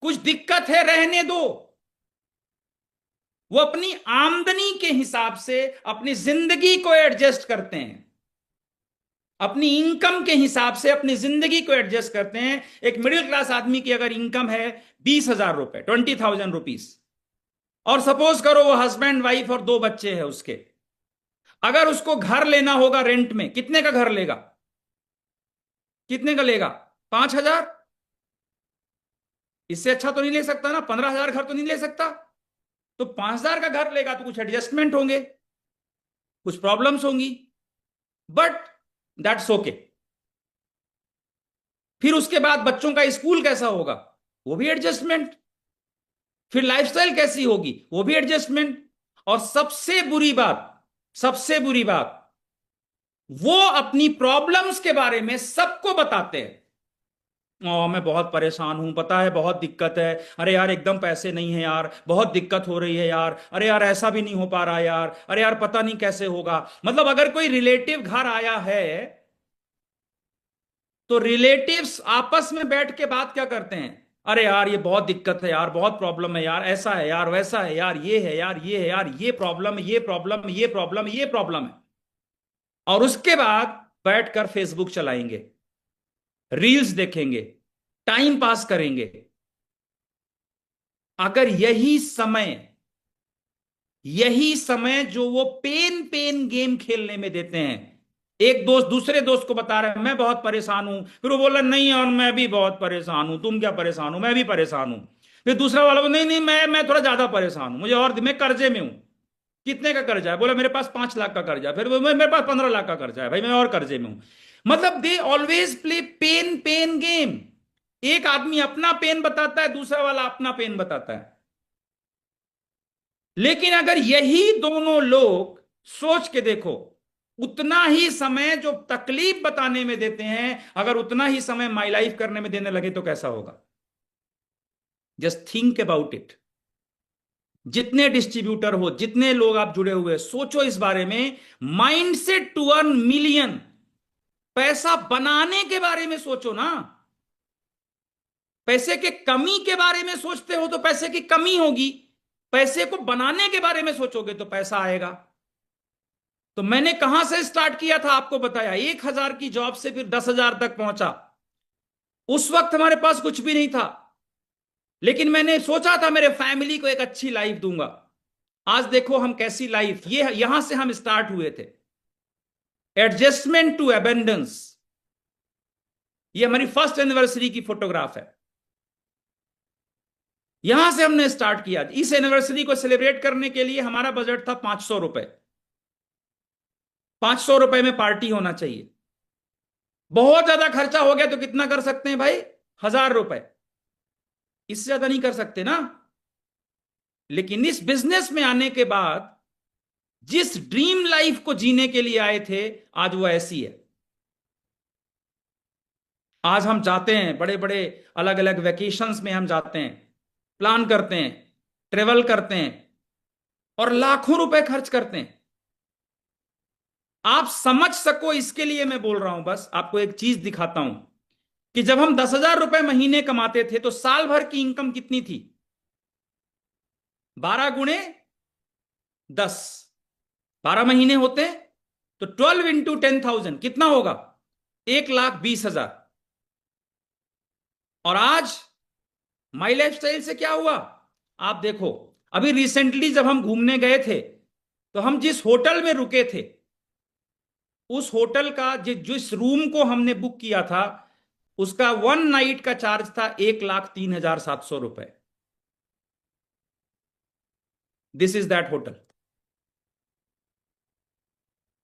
कुछ दिक्कत है, रहने दो। वो अपनी आमदनी के हिसाब से अपनी जिंदगी को एडजस्ट करते हैं, अपनी इनकम के हिसाब से अपनी जिंदगी को एडजस्ट करते हैं। एक मिडिल क्लास आदमी की अगर इनकम है 20,000 रुपए, 20,000 रुपीज, और सपोज करो वो हस्बैंड वाइफ और 2 बच्चे हैं उसके, अगर उसको घर लेना होगा रेंट में, कितने का घर लेगा? कितने का लेगा? 5,000? इससे अच्छा तो नहीं ले सकता ना, 15,000 घर तो नहीं ले सकता। तो 5,000 का घर लेगा तो कुछ एडजस्टमेंट होंगे, कुछ प्रॉब्लम्स होंगी, बट दैट्स ओके। फिर उसके बाद बच्चों का स्कूल कैसा होगा, वो भी एडजस्टमेंट। फिर लाइफस्टाइल कैसी होगी, वो भी एडजस्टमेंट। और सबसे बुरी बात, सबसे बुरी बात, वो अपनी प्रॉब्लम्स के बारे में सबको बताते हैं। मैं बहुत परेशान हूं, पता है बहुत दिक्कत है, अरे यार एकदम पैसे नहीं है यार, बहुत दिक्कत हो रही है यार, अरे यार ऐसा भी नहीं हो पा रहा यार, अरे यार पता नहीं कैसे होगा। मतलब अगर कोई रिलेटिव घर आया है तो रिलेटिव्स आपस में बैठ के बात क्या करते हैं? अरे यार ये बहुत दिक्कत है यार, बहुत प्रॉब्लम है यार, ऐसा है यार, वैसा है यार, ये है यार, ये है यार, ये प्रॉब्लम है, ये प्रॉब्लम है, ये प्रॉब्लम है, ये प्रॉब्लम है। और उसके बाद बैठकर फेसबुक चलाएंगे, रील्स देखेंगे, टाइम पास करेंगे। अगर यही समय जो वो पेन गेम खेलने में देते हैं, एक दोस्त दूसरे दोस्त को बता रहा है मैं बहुत परेशान हूं, फिर वो बोल रहा नहीं और मैं भी बहुत परेशान हूं, तुम क्या परेशान हो, मैं भी परेशान हूं। फिर दूसरा वाला बोला नहीं नहीं मैं थोड़ा ज्यादा परेशान हूं, मुझे और मैं कर्जे में हूं। कितने का कर्जा है? बोला मेरे पास 5 लाख का कर्जा है। फिर मेरे पास 15 लाख का कर्जा है, भाई मैं और कर्जे में हूं। मतलब they always play pain game. एक आदमी अपना पेन बताता है, दूसरा वाला अपना पेन बताता है। लेकिन अगर यही दोनों लोग सोच के देखो, उतना ही समय जो तकलीफ बताने में देते हैं, अगर उतना ही समय माई लाइफ करने में देने लगे तो कैसा होगा? Just think about it. जितने डिस्ट्रीब्यूटर हो, जितने लोग आप जुड़े हुए, सोचो इस बारे में। माइंडसेट टू अर्न मिलियन, पैसा बनाने के बारे में सोचो ना। पैसे के कमी के बारे में सोचते हो तो पैसे की कमी होगी, पैसे को बनाने के बारे में सोचोगे तो पैसा आएगा। तो मैंने कहां से स्टार्ट किया था आपको बताया, 1,000 की जॉब से फिर 10,000 तक पहुंचा। उस वक्त हमारे पास कुछ भी नहीं था, लेकिन मैंने सोचा था मेरे फैमिली को एक अच्छी लाइफ दूंगा। आज देखो हम कैसी लाइफ, ये यहां से हम स्टार्ट हुए थे। एडजस्टमेंट टू अबेंडेंस, ये हमारी फर्स्ट एनिवर्सरी की फोटोग्राफ है। यहां से हमने स्टार्ट किया। इस एनिवर्सरी को सेलिब्रेट करने के लिए हमारा बजट था 500 रुपए। 500 रुपए में पार्टी होना चाहिए। बहुत ज्यादा खर्चा हो गया तो कितना कर सकते हैं भाई? 1,000 रुपए। इससे ज्यादा नहीं कर सकते ना। लेकिन इस बिजनेस में आने के बाद जिस ड्रीम लाइफ को जीने के लिए आए थे, आज वो ऐसी है। आज हम जाते हैं बड़े बड़े अलग अलग वेकेशंस में, हम जाते हैं, प्लान करते हैं, ट्रेवल करते हैं और लाखों रुपए खर्च करते हैं। आप समझ सको इसके लिए मैं बोल रहा हूं। बस आपको एक चीज दिखाता हूं कि जब हम 10,000 रुपए महीने कमाते थे तो साल भर की इनकम कितनी थी? 12 गुणे 10, 12 महीने होते हैं तो 12 इंटू 10,000 कितना होगा? 1,20,000। और आज माई लाइफस्टाइल से क्या हुआ आप देखो। अभी रिसेंटली जब हम घूमने गए थे तो हम जिस होटल में रुके थे, उस होटल का जिस रूम को हमने बुक किया था, उसका 1 नाइट का चार्ज था 1,03,700 रुपए। This is that hotel.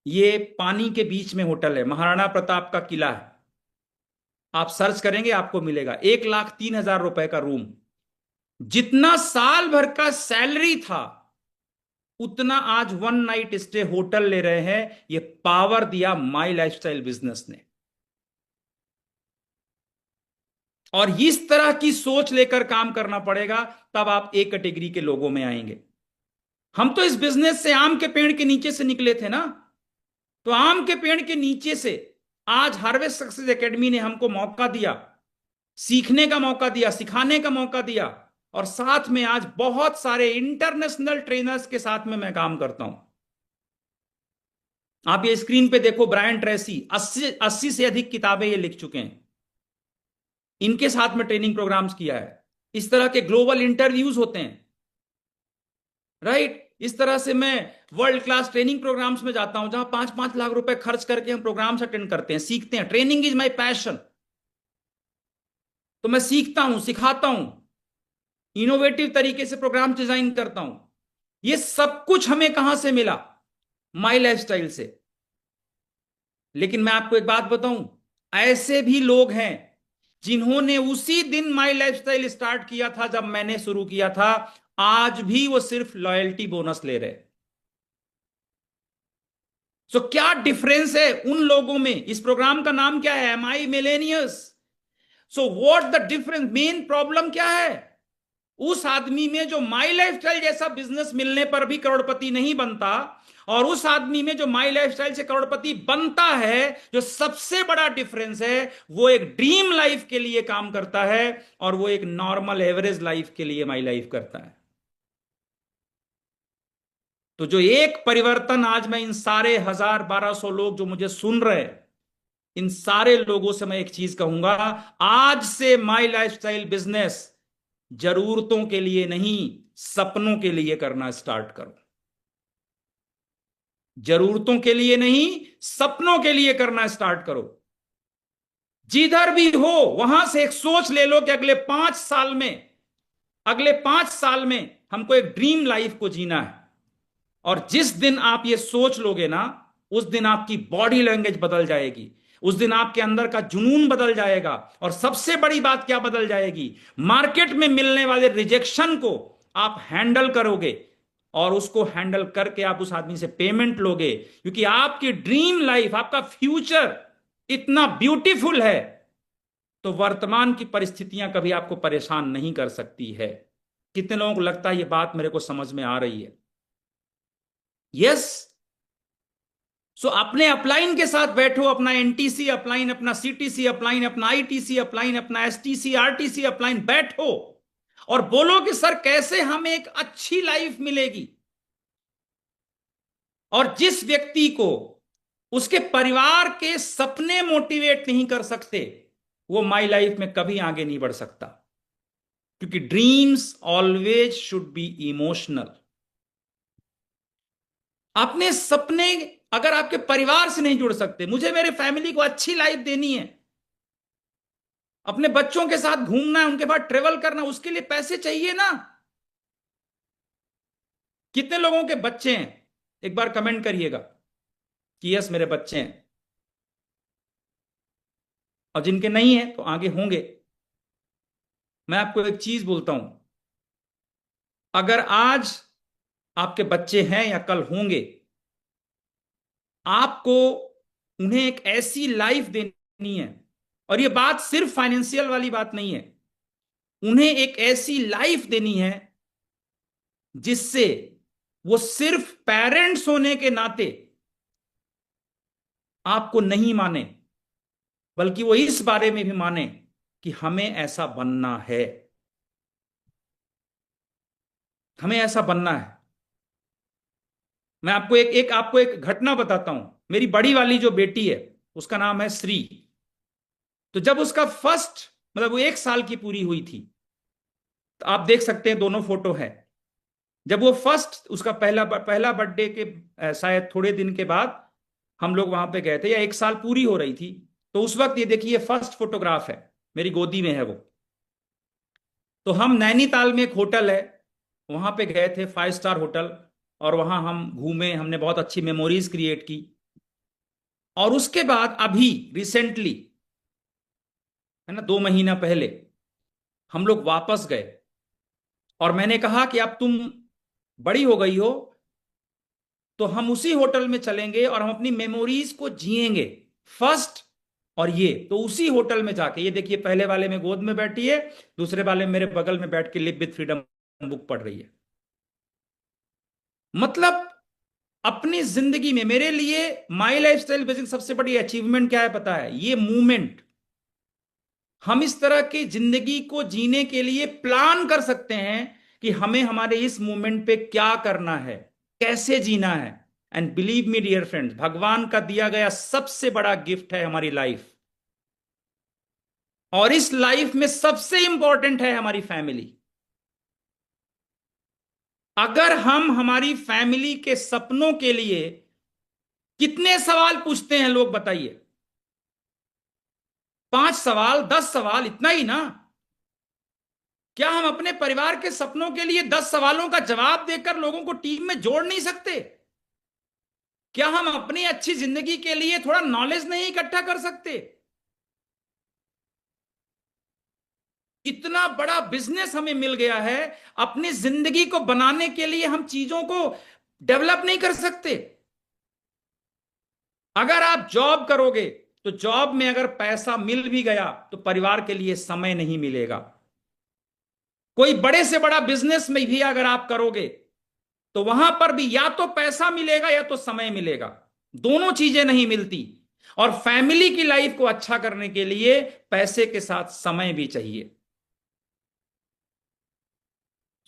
ये पानी के बीच में होटल है, महाराणा प्रताप का किला है। आप सर्च करेंगे आपको मिलेगा 1,03,000 रुपए का रूम। जितना साल भर का सैलरी था उतना आज 1 नाइट स्टे होटल ले रहे हैं। ये पावर दिया माई लाइफस्टाइल बिजनेस ने। और इस तरह की सोच लेकर काम करना पड़ेगा, तब आप एक कैटेगरी के लोगों में आएंगे। हम तो इस बिजनेस से आम के पेड़ के नीचे से निकले थे ना, तो आम के पेड़ के नीचे से आज हार्वेस्ट सक्सेस एकेडमी ने हमको मौका दिया, सीखने का मौका दिया, सिखाने का मौका दिया। और साथ में आज बहुत सारे इंटरनेशनल ट्रेनर्स के साथ में मैं काम करता हूं। आप ये स्क्रीन पे देखो, ब्रायन ट्रेसी 80 से अधिक किताबें ये लिख चुके हैं। इनके साथ में ट्रेनिंग प्रोग्राम्स किया है। इस तरह के ग्लोबल इंटरव्यूज होते हैं, राइट। इस तरह से मैं वर्ल्ड क्लास ट्रेनिंग प्रोग्राम्स में जाता हूं, जहां 5-5 लाख रुपए खर्च करके हम प्रोग्राम्स अटेंड करते हैं, सीखते हैं। Training is my passion. तो मैं सीखता हूं, सिखाता हूं, इनोवेटिव तरीके से प्रोग्राम डिजाइन करता हूं। ये सब कुछ हमें कहां से मिला? माई लाइफस्टाइल से। लेकिन मैं आपको एक बात बताऊं, ऐसे भी लोग हैं जिन्होंने उसी दिन माई लाइफस्टाइल स्टार्ट किया था जब मैंने शुरू किया था, आज भी वो सिर्फ लॉयल्टी बोनस ले रहे। सो क्या डिफरेंस है उन लोगों में? इस प्रोग्राम का नाम क्या है? एम आई मिलेनियस। So what the difference? Main problem क्या है उस आदमी में जो माई लाइफस्टाइल जैसा बिजनेस मिलने पर भी करोड़पति नहीं बनता, और उस आदमी में जो माई लाइफस्टाइल से करोड़पति बनता है? जो सबसे बड़ा डिफरेंस है, वो एक ड्रीम लाइफ के लिए काम करता है और वो एक नॉर्मल एवरेज लाइफ के लिए माई लाइफ करता है। तो जो एक परिवर्तन आज मैं इन सारे 1,000-1,200 लोग जो मुझे सुन रहे हैं, इन सारे लोगों से मैं एक चीज कहूंगा, आज से माई लाइफस्टाइल बिजनेस जरूरतों के लिए नहीं, सपनों के लिए करना स्टार्ट करो। जरूरतों के लिए नहीं, सपनों के लिए करना स्टार्ट करो। जिधर भी हो वहां से एक सोच ले लो कि अगले 5 साल में हमको एक ड्रीम लाइफ को जीना है। और जिस दिन आप ये सोच लोगे ना, उस दिन आपकी बॉडी लैंग्वेज बदल जाएगी, उस दिन आपके अंदर का जुनून बदल जाएगा। और सबसे बड़ी बात क्या बदल जाएगी? मार्केट में मिलने वाले रिजेक्शन को आप हैंडल करोगे, और उसको हैंडल करके आप उस आदमी से पेमेंट लोगे, क्योंकि आपकी ड्रीम लाइफ, आपका फ्यूचर इतना ब्यूटीफुल है, तो वर्तमान की परिस्थितियां कभी आपको परेशान नहीं कर सकती है। कितने लोगों को लगता है ये बात मेरे को समझ में आ रही है? यस। सो अपने अपलाइन के साथ बैठो, अपना एनटीसी अपलाइन, अपना सीटीसी अपलाइन, अपना आईटीसी अपलाइन, अपना एसटीसी आरटीसी अपलाइन, बैठो और बोलो कि सर कैसे हमें एक अच्छी लाइफ मिलेगी। और जिस व्यक्ति को उसके परिवार के सपने मोटिवेट नहीं कर सकते, वो माई लाइफ में कभी आगे नहीं बढ़ सकता। क्योंकि dreams always should be emotional. अपने सपने अगर आपके परिवार से नहीं जुड़ सकते, मुझे मेरे फैमिली को अच्छी लाइफ देनी है, अपने बच्चों के साथ घूमना है, उनके साथ ट्रेवल करना, उसके लिए पैसे चाहिए ना। कितने लोगों के बच्चे हैं? एक बार कमेंट करिएगा कि यस मेरे बच्चे हैं। और जिनके नहीं है तो आगे होंगे। मैं आपको एक चीज बोलता हूं, अगर आज आपके बच्चे हैं या कल होंगे, आपको उन्हें एक ऐसी लाइफ देनी है। और ये बात सिर्फ फाइनेंशियल वाली बात नहीं है, उन्हें एक ऐसी लाइफ देनी है जिससे वो सिर्फ पेरेंट्स होने के नाते आपको नहीं माने, बल्कि वो इस बारे में भी माने कि हमें ऐसा बनना है, हमें ऐसा बनना है। मैं आपको एक घटना बताता हूं। मेरी बड़ी वाली जो बेटी है, उसका नाम है श्री। तो जब उसका फर्स्ट मतलब वो 1 साल की पूरी हुई थी, तो आप देख सकते हैं दोनों फोटो है। जब वो फर्स्ट उसका पहला बर्थडे के शायद थोड़े दिन के बाद हम लोग वहां पे गए थे, या 1 साल पूरी हो रही थी, तो उस वक्त ये देखिए फर्स्ट फोटोग्राफ है, मेरी गोदी में है वो। तो हम नैनीताल में एक होटल है, वहां पे गए थे, 5 स्टार होटल, और वहां हम घूमे, हमने बहुत अच्छी मेमोरीज क्रिएट की। और उसके बाद अभी रिसेंटली, है ना, 2 महीना पहले हम लोग वापस गए, और मैंने कहा कि अब तुम बड़ी हो गई हो, तो हम उसी होटल में चलेंगे और हम अपनी मेमोरीज को जिएंगे फर्स्ट। और ये तो उसी होटल में जाके, ये देखिए पहले वाले में गोद में बैठी है, दूसरे वाले में मेरे बगल में बैठ के लिव विद फ्रीडम बुक पढ़ रही है। मतलब अपनी जिंदगी में मेरे लिए माई लाइफस्टाइल बिजनेस सबसे बड़ी अचीवमेंट क्या है पता है? ये मूवमेंट। हम इस तरह की जिंदगी को जीने के लिए प्लान कर सकते हैं कि हमें हमारे इस मूवमेंट पे क्या करना है, कैसे जीना है। And believe me dear friends, भगवान का दिया गया सबसे बड़ा गिफ्ट है हमारी लाइफ, और इस लाइफ में सबसे इंपॉर्टेंट है हमारी फैमिली। अगर हम हमारी फैमिली के सपनों के लिए कितने सवाल पूछते हैं लोग बताइए? 5 सवाल, 10 सवाल, इतना ही ना? क्या हम अपने परिवार के सपनों के लिए 10 सवालों का जवाब देकर लोगों को टीम में जोड़ नहीं सकते? क्या हम अपनी अच्छी जिंदगी के लिए थोड़ा नॉलेज नहीं इकट्ठा कर सकते? इतना बड़ा बिजनेस हमें मिल गया है, अपनी जिंदगी को बनाने के लिए हम चीजों को डेवलप नहीं कर सकते? अगर आप जॉब करोगे, तो जॉब में अगर पैसा मिल भी गया तो परिवार के लिए समय नहीं मिलेगा। कोई बड़े से बड़ा बिजनेस में भी अगर आप करोगे, तो वहां पर भी या तो पैसा मिलेगा या तो समय मिलेगा, दोनों चीजें नहीं मिलती। और फैमिली की लाइफ को अच्छा करने के लिए पैसे के साथ समय भी चाहिए।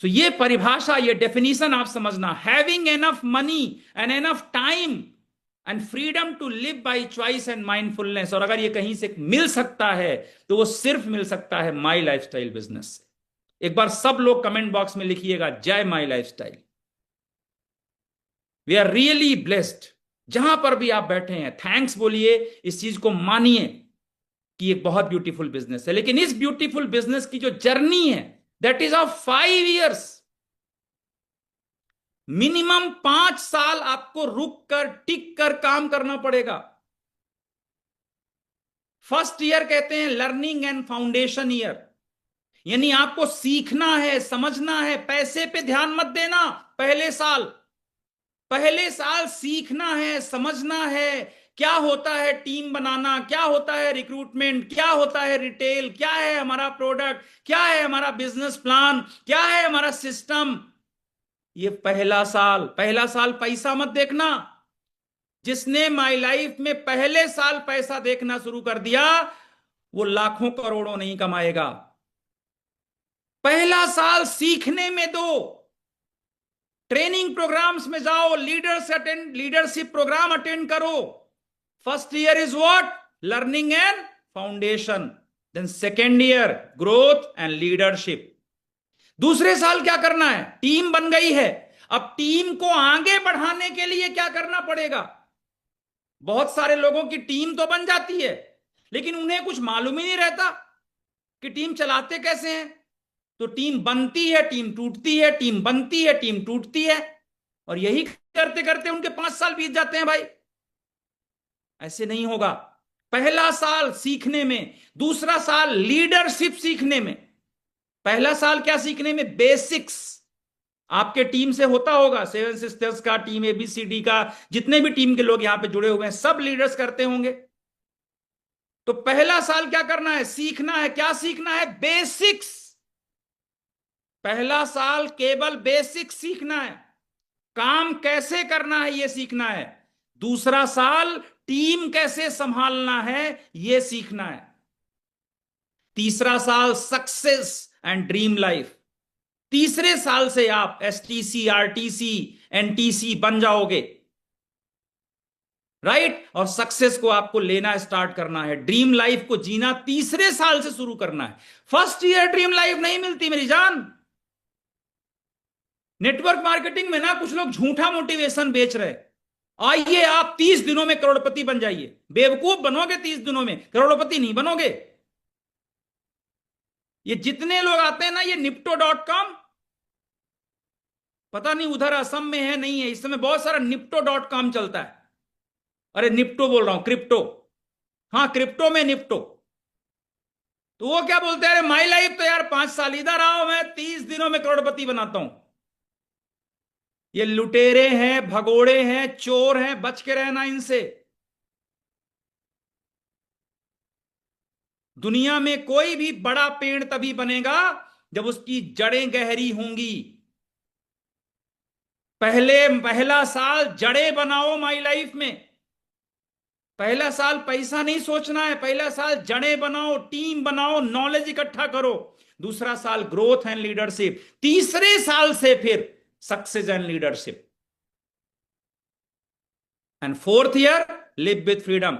तो ये परिभाषा, ये डेफिनेशन आप समझना, having enough money and enough time and freedom to live by choice and mindfulness. और अगर ये कहीं से मिल सकता है, तो वो सिर्फ मिल सकता है माई लाइफस्टाइल बिजनेस से। एक बार सब लोग कमेंट बॉक्स में लिखिएगा, जय my lifestyle. We are really blessed. जहां पर भी आप बैठे हैं, थैंक्स बोलिए, इस चीज को मानिए कि एक बहुत ब्यूटीफुल बिजनेस है। लेकिन इस ब्यूटीफुल बिजनेस की जो जर्नी है, that is of 5 years। Minimum 5 साल आपको रुक कर, टिक कर काम करना पड़ेगा। फर्स्ट ईयर कहते हैं लर्निंग एंड फाउंडेशन ईयर, यानी आपको सीखना है, समझना है। पैसे पे ध्यान मत देना पहले साल सीखना है, समझना है क्या होता है टीम बनाना, क्या होता है रिक्रूटमेंट, क्या होता है रिटेल, क्या है हमारा प्रोडक्ट, क्या है हमारा बिजनेस प्लान, क्या है हमारा सिस्टम। ये पहला साल पैसा मत देखना। जिसने माई लाइफ में पहले साल पैसा देखना शुरू कर दिया, वो लाखों करोड़ों नहीं कमाएगा। पहला साल सीखने में दो, ट्रेनिंग प्रोग्राम्स में जाओ, लीडरशिप प्रोग्राम अटेंड करो। First year is what? Learning and foundation. Then second year growth and leadership. दूसरे साल क्या करना है? टीम बन गई है, अब टीम को आगे बढ़ाने के लिए क्या करना पड़ेगा? बहुत सारे लोगों की टीम तो बन जाती है, लेकिन उन्हें कुछ मालूम ही नहीं रहता कि टीम चलाते कैसे हैं। तो टीम बनती है, टीम टूटती है, टीम बनती है, टीम टूटती है, और यही करते करते उनके 5 साल बीत जाते हैं भाई। ऐसे नहीं होगा। पहला साल सीखने में, दूसरा साल लीडरशिप सीखने में। पहला साल क्या सीखने में? बेसिक्स। आपके टीम से होता होगा, 7 सिस्टर्स का, टीम ABCD का, जितने भी टीम के लोग यहां पे जुड़े हुए हैं, सब लीडर्स करते होंगे। तो पहला साल क्या करना है? सीखना है। क्या सीखना है? बेसिक्स। पहला साल केवल बेसिक्स सीखना है, काम कैसे करना है ये सीखना है। दूसरा साल टीम कैसे संभालना है ये सीखना है। तीसरा साल सक्सेस एंड ड्रीम लाइफ। तीसरे साल से आप STC, RTC, NTC बन जाओगे। राइट? और सक्सेस को आपको लेना स्टार्ट करना है, ड्रीम लाइफ को जीना तीसरे साल से शुरू करना है। फर्स्ट ईयर ड्रीम लाइफ नहीं मिलती मेरी जान। नेटवर्क मार्केटिंग में ना कुछ लोग झूठा मोटिवेशन बेच रहे। आइए आप 30 दिनों में करोड़पति बन जाइए। बेवकूफ बनोगे, 30 दिनों में करोड़पति नहीं बनोगे। ये जितने लोग आते हैं ना, ये निप्टो.com, पता नहीं उधर असम में है नहीं है, इस समय बहुत सारा निप्टो.com चलता है। अरे निप्टो बोल रहा हूं, क्रिप्टो। हाँ, क्रिप्टो में निप्टो। तो वो क्या बोलते हैं, अरे माई लाइफ तो यार 5 साल, इधर आओ मैं 30 दिनों में करोड़पति बनाता हूं। ये लुटेरे हैं, भगोड़े हैं, चोर हैं, बच के रहना इनसे। दुनिया में कोई भी बड़ा पेड़ तभी बनेगा जब उसकी जड़ें गहरी होंगी। पहला साल जड़ें बनाओ माई लाइफ में। पहला साल पैसा नहीं सोचना है, पहला साल जड़ें बनाओ, टीम बनाओ, नॉलेज इकट्ठा करो। दूसरा साल ग्रोथ एंड लीडरशिप। तीसरे साल से फिर success and leadership. And fourth year live with freedom.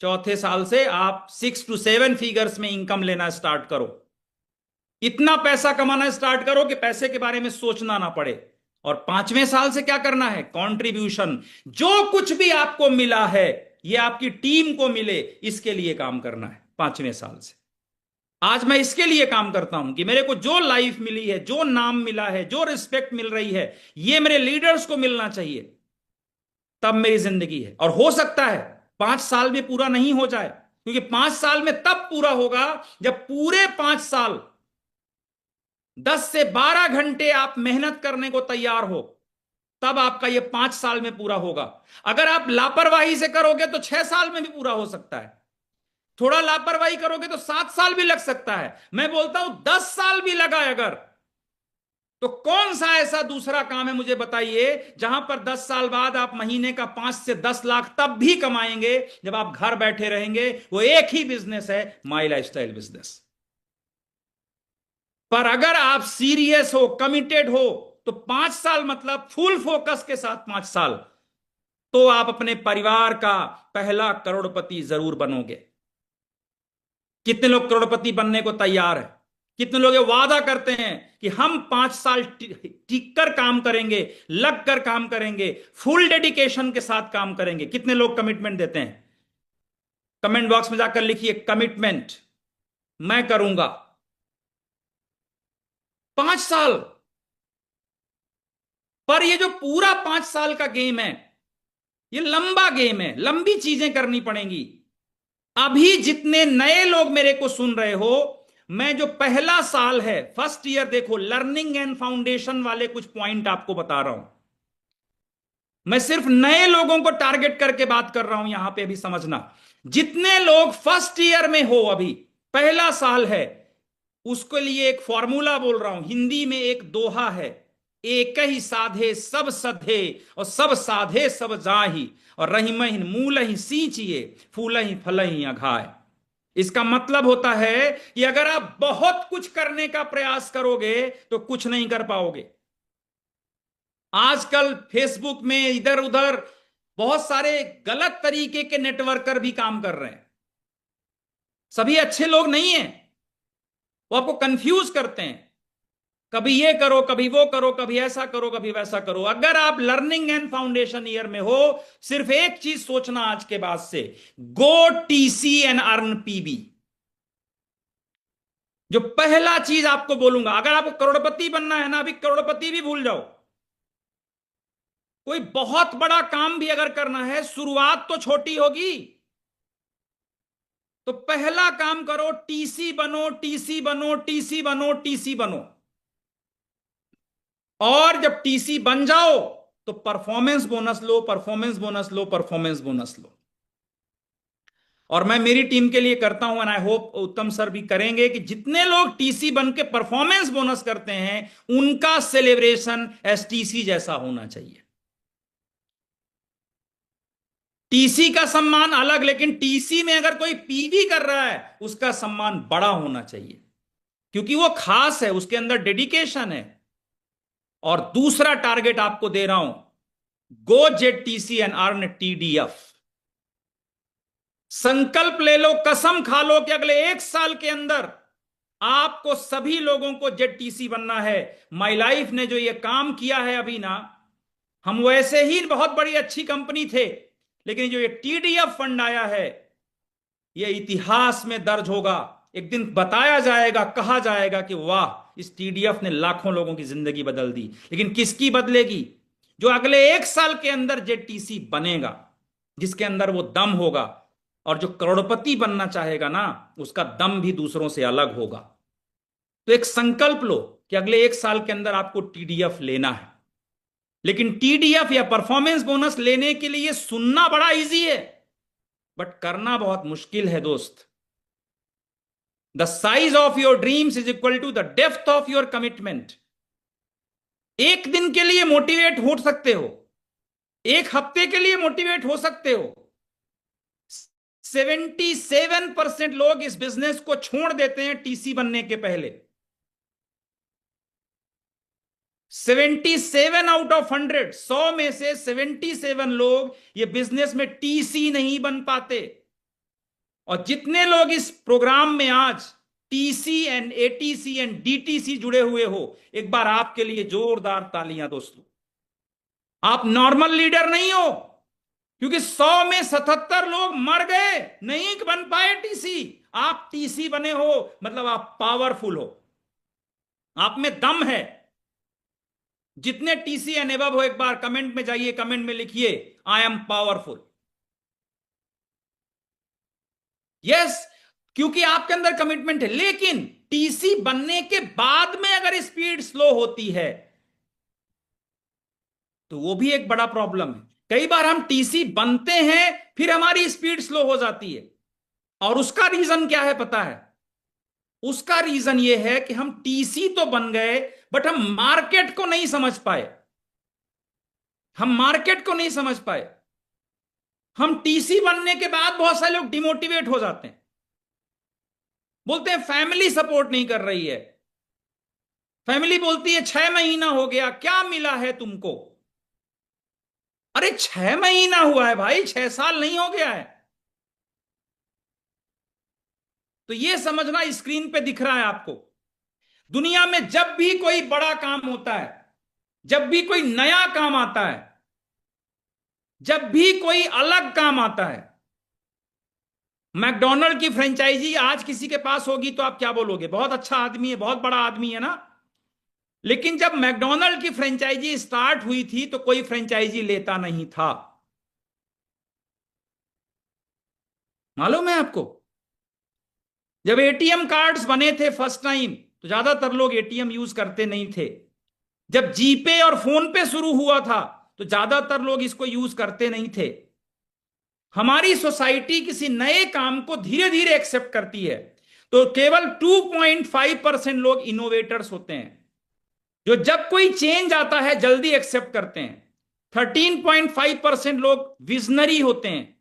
चौथे साल से आप 6 to 7 फिगर्स में इनकम लेना स्टार्ट करो। इतना पैसा कमाना स्टार्ट करो कि पैसे के बारे में सोचना ना पड़े। और 5वें साल से क्या करना है, कंट्रीब्यूशन। जो कुछ भी आपको मिला है ये आपकी टीम को मिले, इसके लिए काम करना है 5वें साल से। आज मैं इसके लिए काम करता हूं कि मेरे को जो लाइफ मिली है, जो नाम मिला है, जो रिस्पेक्ट मिल रही है, ये मेरे लीडर्स को मिलना चाहिए, तब मेरी जिंदगी है। और हो सकता है 5 साल में पूरा नहीं हो जाए, क्योंकि 5 साल में तब पूरा होगा जब पूरे 5 साल 10 से 12 घंटे आप मेहनत करने को तैयार हो, तब आपका ये 5 साल में पूरा होगा। अगर आप लापरवाही से करोगे तो 6 साल में भी पूरा हो सकता है। थोड़ा लापरवाही करोगे तो 7 साल भी लग सकता है। मैं बोलता हूं 10 साल भी लगा अगर, तो कौन सा ऐसा दूसरा काम है मुझे बताइए जहां पर 10 साल बाद आप महीने का 5 से 10 लाख तब भी कमाएंगे जब आप घर बैठे रहेंगे। वो एक ही बिजनेस है, माई लाइफस्टाइल बिजनेस। पर अगर आप सीरियस हो, कमिटेड हो, तो 5 साल मतलब फुल फोकस के साथ 5 साल, तो आप अपने परिवार का पहला करोड़पति जरूर बनोगे। कितने लोग करोड़पति बनने को तैयार है? कितने लोग ये वादा करते हैं कि हम 5 साल टिक कर काम करेंगे, लग कर काम करेंगे, फुल डेडिकेशन के साथ काम करेंगे? कितने लोग कमिटमेंट देते हैं? कमेंट बॉक्स में जाकर लिखिए कमिटमेंट, मैं करूंगा। 5 साल। पर ये जो पूरा 5 साल का गेम है, ये लंबा गेम है, लंबी चीजें करनी पड़ेंगी। अभी जितने नए लोग मेरे को सुन रहे हो, मैं जो पहला साल है, फर्स्ट ईयर, देखो लर्निंग एंड फाउंडेशन वाले कुछ पॉइंट आपको बता रहा हूं। मैं सिर्फ नए लोगों को टारगेट करके बात कर रहा हूं यहां पे। अभी समझना, जितने लोग फर्स्ट ईयर में हो, अभी पहला साल है, उसके लिए एक फॉर्मूला बोल रहा हूं। हिंदी में एक दोहा है, एक ही साधे सब सधे, और सब साधे सब जाही, और रहीमहि मूलहि सींचिए, फूलहि फलहि अघाय। इसका मतलब होता है कि अगर आप बहुत कुछ करने का प्रयास करोगे तो कुछ नहीं कर पाओगे। आजकल फेसबुक में इधर उधर बहुत सारे गलत तरीके के नेटवर्कर भी काम कर रहे हैं। सभी अच्छे लोग नहीं हैं, वो आपको कंफ्यूज करते हैं। कभी ये करो, कभी वो करो, कभी ऐसा करो, कभी वैसा करो। अगर आप लर्निंग एंड फाउंडेशन ईयर में हो, सिर्फ एक चीज सोचना आज के बाद से, गो टीसी एंड अर्न पीबी। जो पहला चीज आपको बोलूंगा, अगर आपको करोड़पति बनना है ना, अभी करोड़पति भी भूल जाओ। कोई बहुत बड़ा काम भी अगर करना है, शुरुआत तो छोटी होगी। तो पहला काम करो, टीसी बनो, टीसी बनो, टीसी बनो, टीसी बनो। और जब टीसी बन जाओ तो परफॉर्मेंस बोनस लो, परफॉर्मेंस बोनस लो, परफॉर्मेंस बोनस लो। और मैं मेरी टीम के लिए करता हूं, एंड आई होप उत्तम सर भी करेंगे, कि जितने लोग टीसी बन के परफॉर्मेंस बोनस करते हैं, उनका सेलिब्रेशन एसटीसी जैसा होना चाहिए। टीसी का सम्मान अलग, लेकिन टीसी में अगर कोई पीवी कर रहा है, उसका सम्मान बड़ा होना चाहिए, क्योंकि वो खास है, उसके अंदर डेडिकेशन है। और दूसरा टारगेट आपको दे रहा हूं, go get TC and earn TDF. संकल्प ले लो, कसम खा लो कि अगले 1 साल के अंदर आपको सभी लोगों को जेडटीसी बनना है। माई लाइफ ने जो ये काम किया है अभी ना, हम वैसे ही बहुत बड़ी अच्छी कंपनी थे, लेकिन जो ये टीडीएफ फंड आया है, ये इतिहास में दर्ज होगा। एक दिन बताया जाएगा, कहा जाएगा कि वाह, इस टीडीएफ ने लाखों लोगों की जिंदगी बदल दी। लेकिन किसकी बदलेगी? जो अगले 1 साल के अंदर जेडटीसी बनेगा, जिसके अंदर वो दम होगा। और जो करोड़पति बनना चाहेगा ना, उसका दम भी दूसरों से अलग होगा। तो एक संकल्प लो कि अगले 1 साल के अंदर आपको टीडीएफ लेना है। लेकिन टीडीएफ या परफॉर्मेंस बोनस लेने के लिए सुनना बड़ा इजी है, बट करना बहुत मुश्किल है दोस्त। The size of your dreams is equal to the depth of your commitment. एक दिन के लिए मोटिवेट हो सकते हो, एक हफ्ते के लिए मोटिवेट हो सकते हो। 77% लोग इस बिजनेस को छोड़ देते हैं टीसी बनने के पहले। 77 आउट ऑफ 100, 100 में से 77 लोग ये बिजनेस में टीसी नहीं बन पाते। और जितने लोग इस प्रोग्राम में आज TC and ATC and DTC जुड़े हुए हो, एक बार आपके लिए जोरदार तालियां दोस्तों। आप नॉर्मल लीडर नहीं हो, क्योंकि 100 में 77 लोग मर गए, नहीं बन पाए टीसी। आप टीसी बने हो, मतलब आप पावरफुल हो, आप में दम है। जितने टीसी एंड एबव हो, एक बार कमेंट में जाइए, कमेंट में लिखिए आई एम पावरफुल। यस, क्योंकि आपके अंदर कमिटमेंट है। लेकिन टीसी बनने के बाद में अगर स्पीड स्लो होती है, तो वो भी एक बड़ा प्रॉब्लम है। कई बार हम टीसी बनते हैं, फिर हमारी स्पीड स्लो हो जाती है। और उसका रीजन क्या है पता है? उसका रीजन ये है कि हम टीसी तो बन गए, बट हम मार्केट को नहीं समझ पाए। हम मार्केट को नहीं समझ पाए। हम टीसी बनने के बाद बहुत सारे लोग डिमोटिवेट हो जाते हैं, बोलते हैं फैमिली सपोर्ट नहीं कर रही है। फैमिली बोलती है 6 महीना हो गया, क्या मिला है तुमको? अरे 6 महीना हुआ है भाई, 6 साल नहीं हो गया है। तो ये समझना, स्क्रीन पे दिख रहा है आपको, दुनिया में जब भी कोई बड़ा काम होता है, जब भी कोई नया काम आता है, जब भी कोई अलग काम आता है, मैकडॉनल्ड की फ्रेंचाइजी आज किसी के पास होगी तो आप क्या बोलोगे? बहुत अच्छा आदमी है, बहुत बड़ा आदमी है ना। लेकिन जब मैकडॉनल्ड की फ्रेंचाइजी स्टार्ट हुई थी तो कोई फ्रेंचाइजी लेता नहीं था, मालूम है आपको? जब एटीएम कार्ड्स बने थे फर्स्ट टाइम, तो ज्यादातर लोग एटीएम यूज करते नहीं थे। जब जीपे और फोन पे शुरू हुआ था, तो ज्यादातर लोग इसको यूज करते नहीं थे। हमारी सोसाइटी किसी नए काम को धीरे धीरे एक्सेप्ट करती है, तो केवल 2.5% लोग इनोवेटर्स होते हैं, जो जब कोई चेंज आता है जल्दी एक्सेप्ट करते हैं। 13.5% लोग विजनरी होते हैं,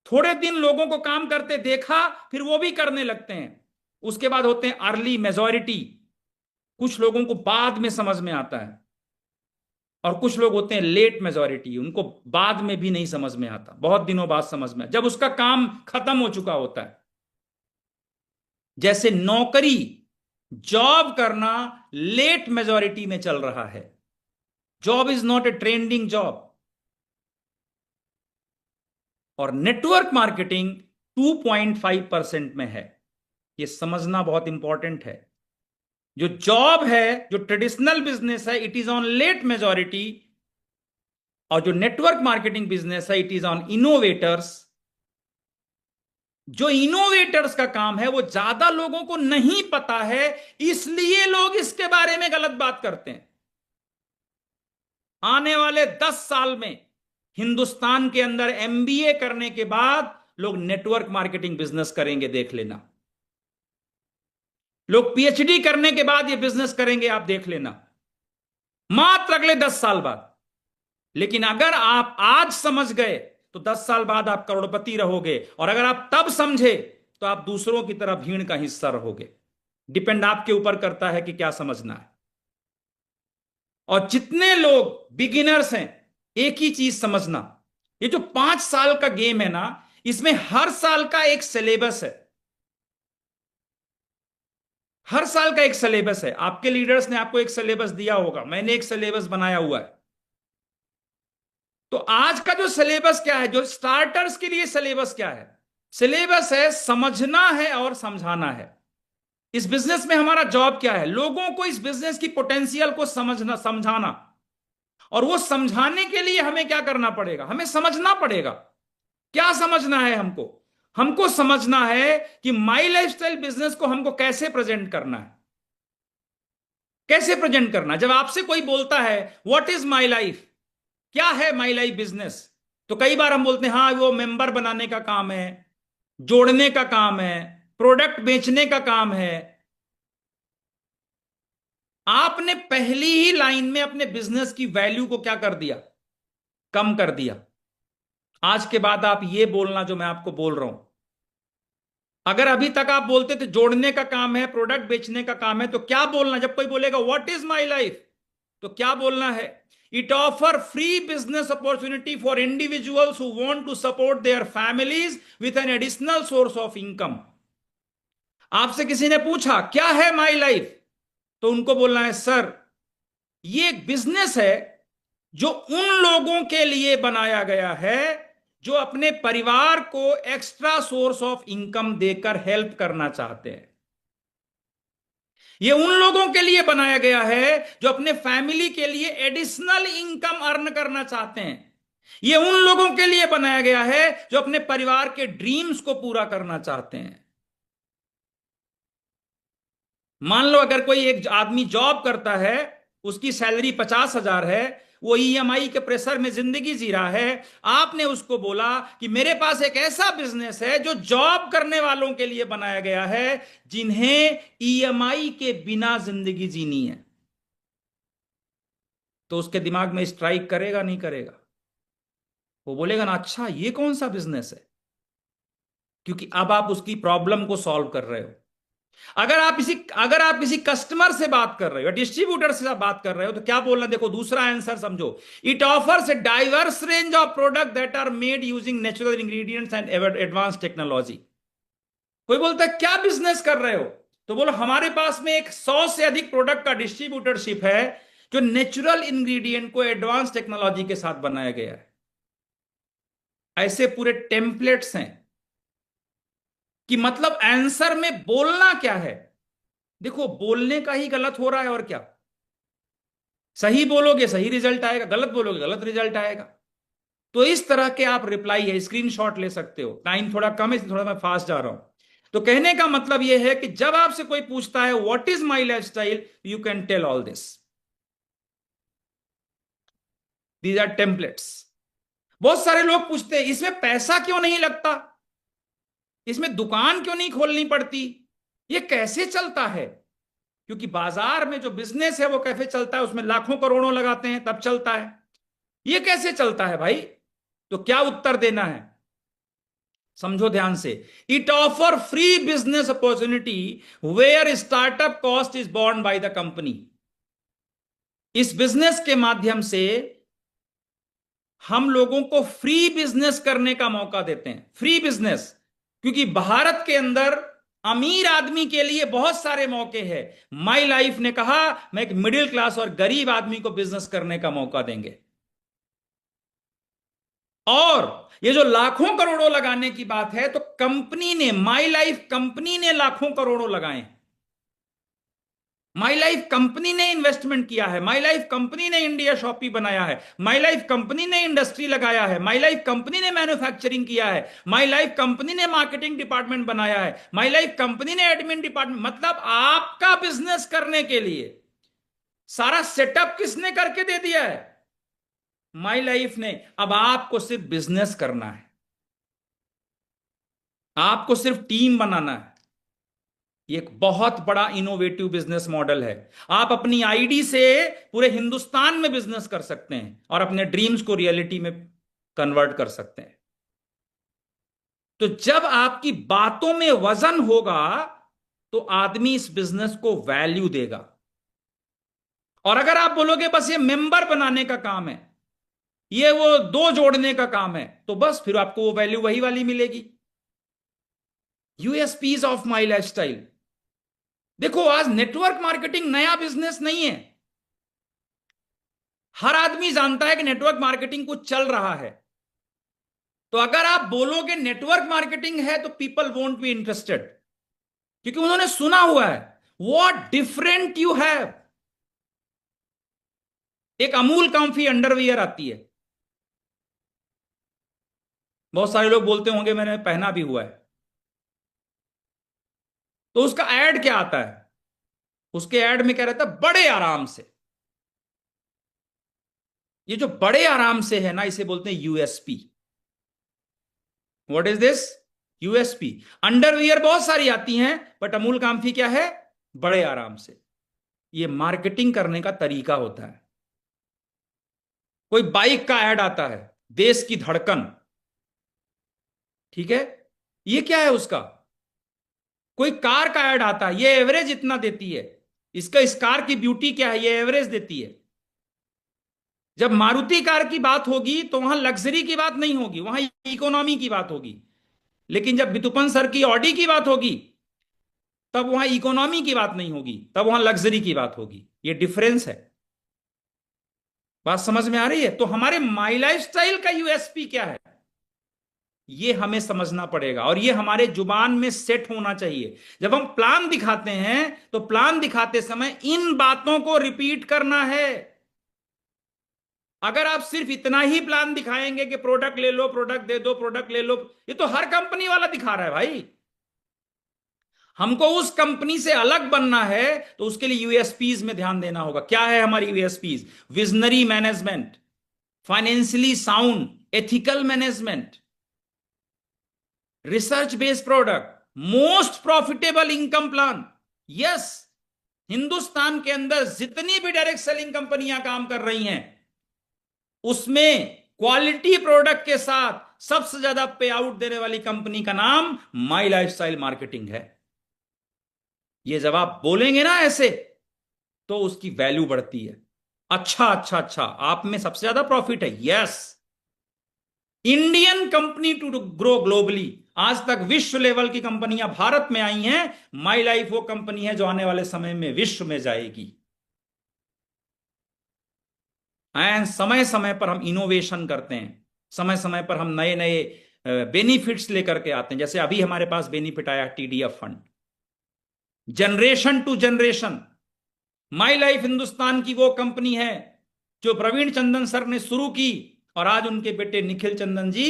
थोड़े दिन लोगों को काम करते देखा, फिर वो भी करने लगते हैं। उसके बाद होते हैं अर्ली मेजॉरिटी, कुछ लोगों को बाद में समझ में आता है। और कुछ लोग होते हैं लेट मेजॉरिटी, उनको बाद में भी नहीं समझ में आता, बहुत दिनों बाद समझ में, जब उसका काम खत्म हो चुका होता है। जैसे नौकरी, जॉब करना लेट मेजॉरिटी में चल रहा है। Job is not a trending job. और नेटवर्क मार्केटिंग 2.5% में है। यह समझना बहुत इंपॉर्टेंट है। जो जॉब है, जो ट्रेडिशनल बिजनेस है, it is on late majority. और जो नेटवर्क मार्केटिंग बिजनेस है, इट इज ऑन इनोवेटर्स। जो इनोवेटर्स का काम है, वो ज्यादा लोगों को नहीं पता है, इसलिए लोग इसके बारे में गलत बात करते हैं। आने वाले 10 साल में हिंदुस्तान के अंदर एमबीए करने के बाद लोग नेटवर्क मार्केटिंग बिजनेस करेंगे, देख लेना। लोग पीएचडी करने के बाद ये बिजनेस करेंगे, आप देख लेना, मात्र अगले 10 साल बाद। लेकिन अगर आप आज समझ गए तो 10 साल बाद आप करोड़पति रहोगे, और अगर आप तब समझे तो आप दूसरों की तरह भीड़ का हिस्सा रहोगे। डिपेंड आपके ऊपर करता है कि क्या समझना है। और जितने लोग बिगिनर्स हैं, एक ही चीज समझना, ये जो 5 साल का गेम है ना, इसमें हर साल का एक सिलेबस है, हर साल का एक सिलेबस है। आपके लीडर्स ने आपको एक सिलेबस दिया होगा, मैंने एक सिलेबस बनाया हुआ है। तो आज का जो सिलेबस क्या है, जो स्टार्टर्स के लिए सिलेबस क्या है? सिलेबस है समझना है और समझाना है। इस बिजनेस में हमारा जॉब क्या है? लोगों को इस बिजनेस की पोटेंशियल को समझना, समझाना। और वो समझाने के लिए हमें क्या करना पड़ेगा? हमें समझना पड़ेगा। क्या समझना है हमको? हमको समझना है कि माई लाइफस्टाइल बिजनेस को हमको कैसे प्रेजेंट करना है, कैसे प्रेजेंट करना है। जब आपसे कोई बोलता है व्हाट इज माई लाइफ, क्या है माई लाइफ बिजनेस, तो कई बार हम बोलते हैं हाँ वो मेंबर बनाने का काम है, जोड़ने का काम है, प्रोडक्ट बेचने का काम है। आपने पहली ही लाइन में अपने बिजनेस की वैल्यू को क्या कर दिया? कम कर दिया। आज के बाद आप ये बोलना जो मैं आपको बोल रहा हूं। अगर अभी तक आप बोलते थे जोड़ने का काम है, प्रोडक्ट बेचने का काम है, तो क्या बोलना जब कोई बोलेगा व्हाट इज माई लाइफ, तो क्या बोलना है? It offer free business opportunity for individuals who want to support their families with an additional source of income. आपसे किसी ने पूछा क्या है माई लाइफ, तो उनको बोलना है सर ये एक बिजनेस है जो उन लोगों के लिए बनाया गया है जो अपने परिवार को एक्स्ट्रा सोर्स ऑफ इनकम देकर हेल्प करना चाहते हैं। ये उन लोगों के लिए बनाया गया है जो अपने फैमिली के लिए एडिशनल इनकम अर्न करना चाहते हैं। ये उन लोगों के लिए बनाया गया है जो अपने परिवार के ड्रीम्स को पूरा करना चाहते हैं। मान लो अगर कोई एक आदमी जॉब करता है, उसकी सैलरी 50,000 है, वो ईएमआई के प्रेशर में जिंदगी जी रहा है। आपने उसको बोला कि मेरे पास एक ऐसा बिजनेस है जो जॉब करने वालों के लिए बनाया गया है जिन्हें ईएमआई के बिना जिंदगी जीनी है, तो उसके दिमाग में स्ट्राइक करेगा नहीं करेगा? वो बोलेगा ना अच्छा ये कौन सा बिजनेस है, क्योंकि अब आप उसकी प्रॉब्लम को सॉल्व कर रहे हो। अगर आप किसी कस्टमर से बात कर रहे हो, डिस्ट्रीब्यूटर से बात कर रहे हो, तो क्या बोलना? देखो दूसरा आंसर समझो। It offers a diverse range of product that are made using natural ingredients and advance technology. कोई बोलता है क्या बिजनेस कर रहे हो, तो बोलो हमारे पास में एक 100 से अधिक प्रोडक्ट का डिस्ट्रीब्यूटरशिप है जो नेचुरल इंग्रेडिएंट को एडवांस टेक्नोलॉजी के साथ बनाया गया है। ऐसे पूरे टेम्पलेट्स हैं कि मतलब आंसर में बोलना क्या है। देखो बोलने का ही गलत हो रहा है और क्या। सही बोलोगे सही रिजल्ट आएगा, गलत बोलोगे गलत रिजल्ट आएगा। तो इस तरह के आप रिप्लाई है, स्क्रीनशॉट ले सकते हो। टाइम थोड़ा कम है इसलिए थोड़ा मैं फास्ट जा रहा हूं। तो कहने का मतलब यह है कि जब आपसे कोई पूछता है what is my life style, you can tell all this. These are templates. बहुत सारे लोग पूछते हैं इसमें पैसा क्यों नहीं लगता, इसमें दुकान क्यों नहीं खोलनी पड़ती, ये कैसे चलता है? क्योंकि बाजार में जो बिजनेस है वो कैसे चलता है, उसमें लाखों करोड़ों लगाते हैं तब चलता है। ये कैसे चलता है भाई? तो क्या उत्तर देना है? समझो ध्यान से। It offer free business opportunity where startup cost is borne by the company. इस बिजनेस के माध्यम से हम लोगों को फ्री बिजनेस करने का मौका देते हैं। फ्री बिजनेस, क्योंकि भारत के अंदर अमीर आदमी के लिए बहुत सारे मौके हैं। माई लाइफ ने कहा मैं एक मिडिल क्लास और गरीब आदमी को बिजनेस करने का मौका देंगे। और ये जो लाखों करोड़ों लगाने की बात है, तो कंपनी ने, माई लाइफ कंपनी ने लाखों करोड़ों लगाए। माई लाइफ कंपनी ने इन्वेस्टमेंट किया है। माई लाइफ कंपनी ने इंडिया शॉपी बनाया है। माई लाइफ कंपनी ने इंडस्ट्री लगाया है। माई लाइफ कंपनी ने मैन्युफैक्चरिंग किया है। माई लाइफ कंपनी ने मार्केटिंग डिपार्टमेंट बनाया है। माई लाइफ कंपनी ने एडमिन डिपार्टमेंट। मतलब आपका बिजनेस करने के लिए सारा सेटअप किसने करके दे दिया है? माई लाइफ ने। अब आपको सिर्फ बिजनेस करना है, आपको सिर्फ टीम बनाना है। ये एक बहुत बड़ा इनोवेटिव बिजनेस मॉडल है। आप अपनी आईडी से पूरे हिंदुस्तान में बिजनेस कर सकते हैं और अपने ड्रीम्स को रियलिटी में कन्वर्ट कर सकते हैं। तो जब आपकी बातों में वजन होगा तो आदमी इस बिजनेस को वैल्यू देगा। और अगर आप बोलोगे बस ये मेंबर बनाने का काम है, ये वो दो जोड़ने का काम है, तो बस फिर आपको वो वैल्यू वही वाली मिलेगी। USPs of my lifestyle. देखो, आज नेटवर्क मार्केटिंग नया बिजनेस नहीं है। हर आदमी जानता है कि नेटवर्क मार्केटिंग कुछ चल रहा है। तो अगर आप बोलोगे नेटवर्क मार्केटिंग है तो पीपल वोंट बी इंटरेस्टेड, क्योंकि उन्होंने सुना हुआ है व्हाट डिफरेंट यू हैव। एक अमूल कॉम्फी अंडरवियर आती है, बहुत सारे लोग बोलते होंगे मैंने पहना भी हुआ है। तो उसका एड क्या आता है? उसके एड में क्या रहता है? बड़े आराम से। ये जो बड़े आराम से है ना, इसे बोलते हैं USP. What is this? USP. Underwear बहुत सारी आती हैं, बट अमूल काम्फी क्या है? बड़े आराम से। ये मार्केटिंग करने का तरीका होता है। कोई बाइक का ऐड आता है, देश की धड़कन, ठीक है, ये क्या है उसका? कोई कार का ऐड आता है, ये एवरेज इतना देती है, इसका इस कार की ब्यूटी क्या है? ये एवरेज देती है। जब मारुति कार की बात होगी तो वहां लग्जरी की बात नहीं होगी, वहां इकोनॉमी की बात होगी। लेकिन जब बितुपन सर की ऑडी की बात होगी तब वहां इकोनॉमी की बात नहीं होगी, तब वहां लग्जरी की बात होगी। ये डिफरेंस है। बात समझ में आ रही है? तो हमारे माई लाइफस्टाइल का यूएसपी क्या है, ये हमें समझना पड़ेगा, और ये हमारे जुबान में सेट होना चाहिए। जब हम प्लान दिखाते हैं तो प्लान दिखाते समय इन बातों को रिपीट करना है। अगर आप सिर्फ इतना ही प्लान दिखाएंगे कि प्रोडक्ट ले लो, प्रोडक्ट दे दो, प्रोडक्ट ले लो, ये तो हर कंपनी वाला दिखा रहा है भाई। हमको उस कंपनी से अलग बनना है तो उसके लिए यूएसपीज में ध्यान देना होगा। क्या है हमारी USPs? Visionary management, financially sound, ethical management, research based product, most profitable income plan. Yes, Hindustan के अंदर जितनी भी डायरेक्ट सेलिंग कंपनियां काम कर रही हैं उसमें क्वालिटी प्रोडक्ट के साथ सबसे ज्यादा पे आउट देने वाली कंपनी का नाम माई लाइफस्टाइल मार्केटिंग है। ये जब आप बोलेंगे ना ऐसे तो उसकी वैल्यू बढ़ती है। अच्छा अच्छा अच्छा, आप में सबसे ज्यादा प्रॉफिट है। Yes, Indian company to grow globally. आज तक विश्व लेवल की कंपनियां भारत में आई हैं, माई लाइफ वो कंपनी है जो आने वाले समय में विश्व में जाएगी। एंड समय समय पर हम इनोवेशन करते हैं, समय समय पर हम नए नए बेनिफिट्स लेकर के आते हैं। जैसे अभी हमारे पास बेनिफिट आया TDF fund, generation to generation. My life Hindustan की वो कंपनी है जो प्रवीण चंदन सर ने शुरू की, और आज उनके बेटे निखिल चंदन जी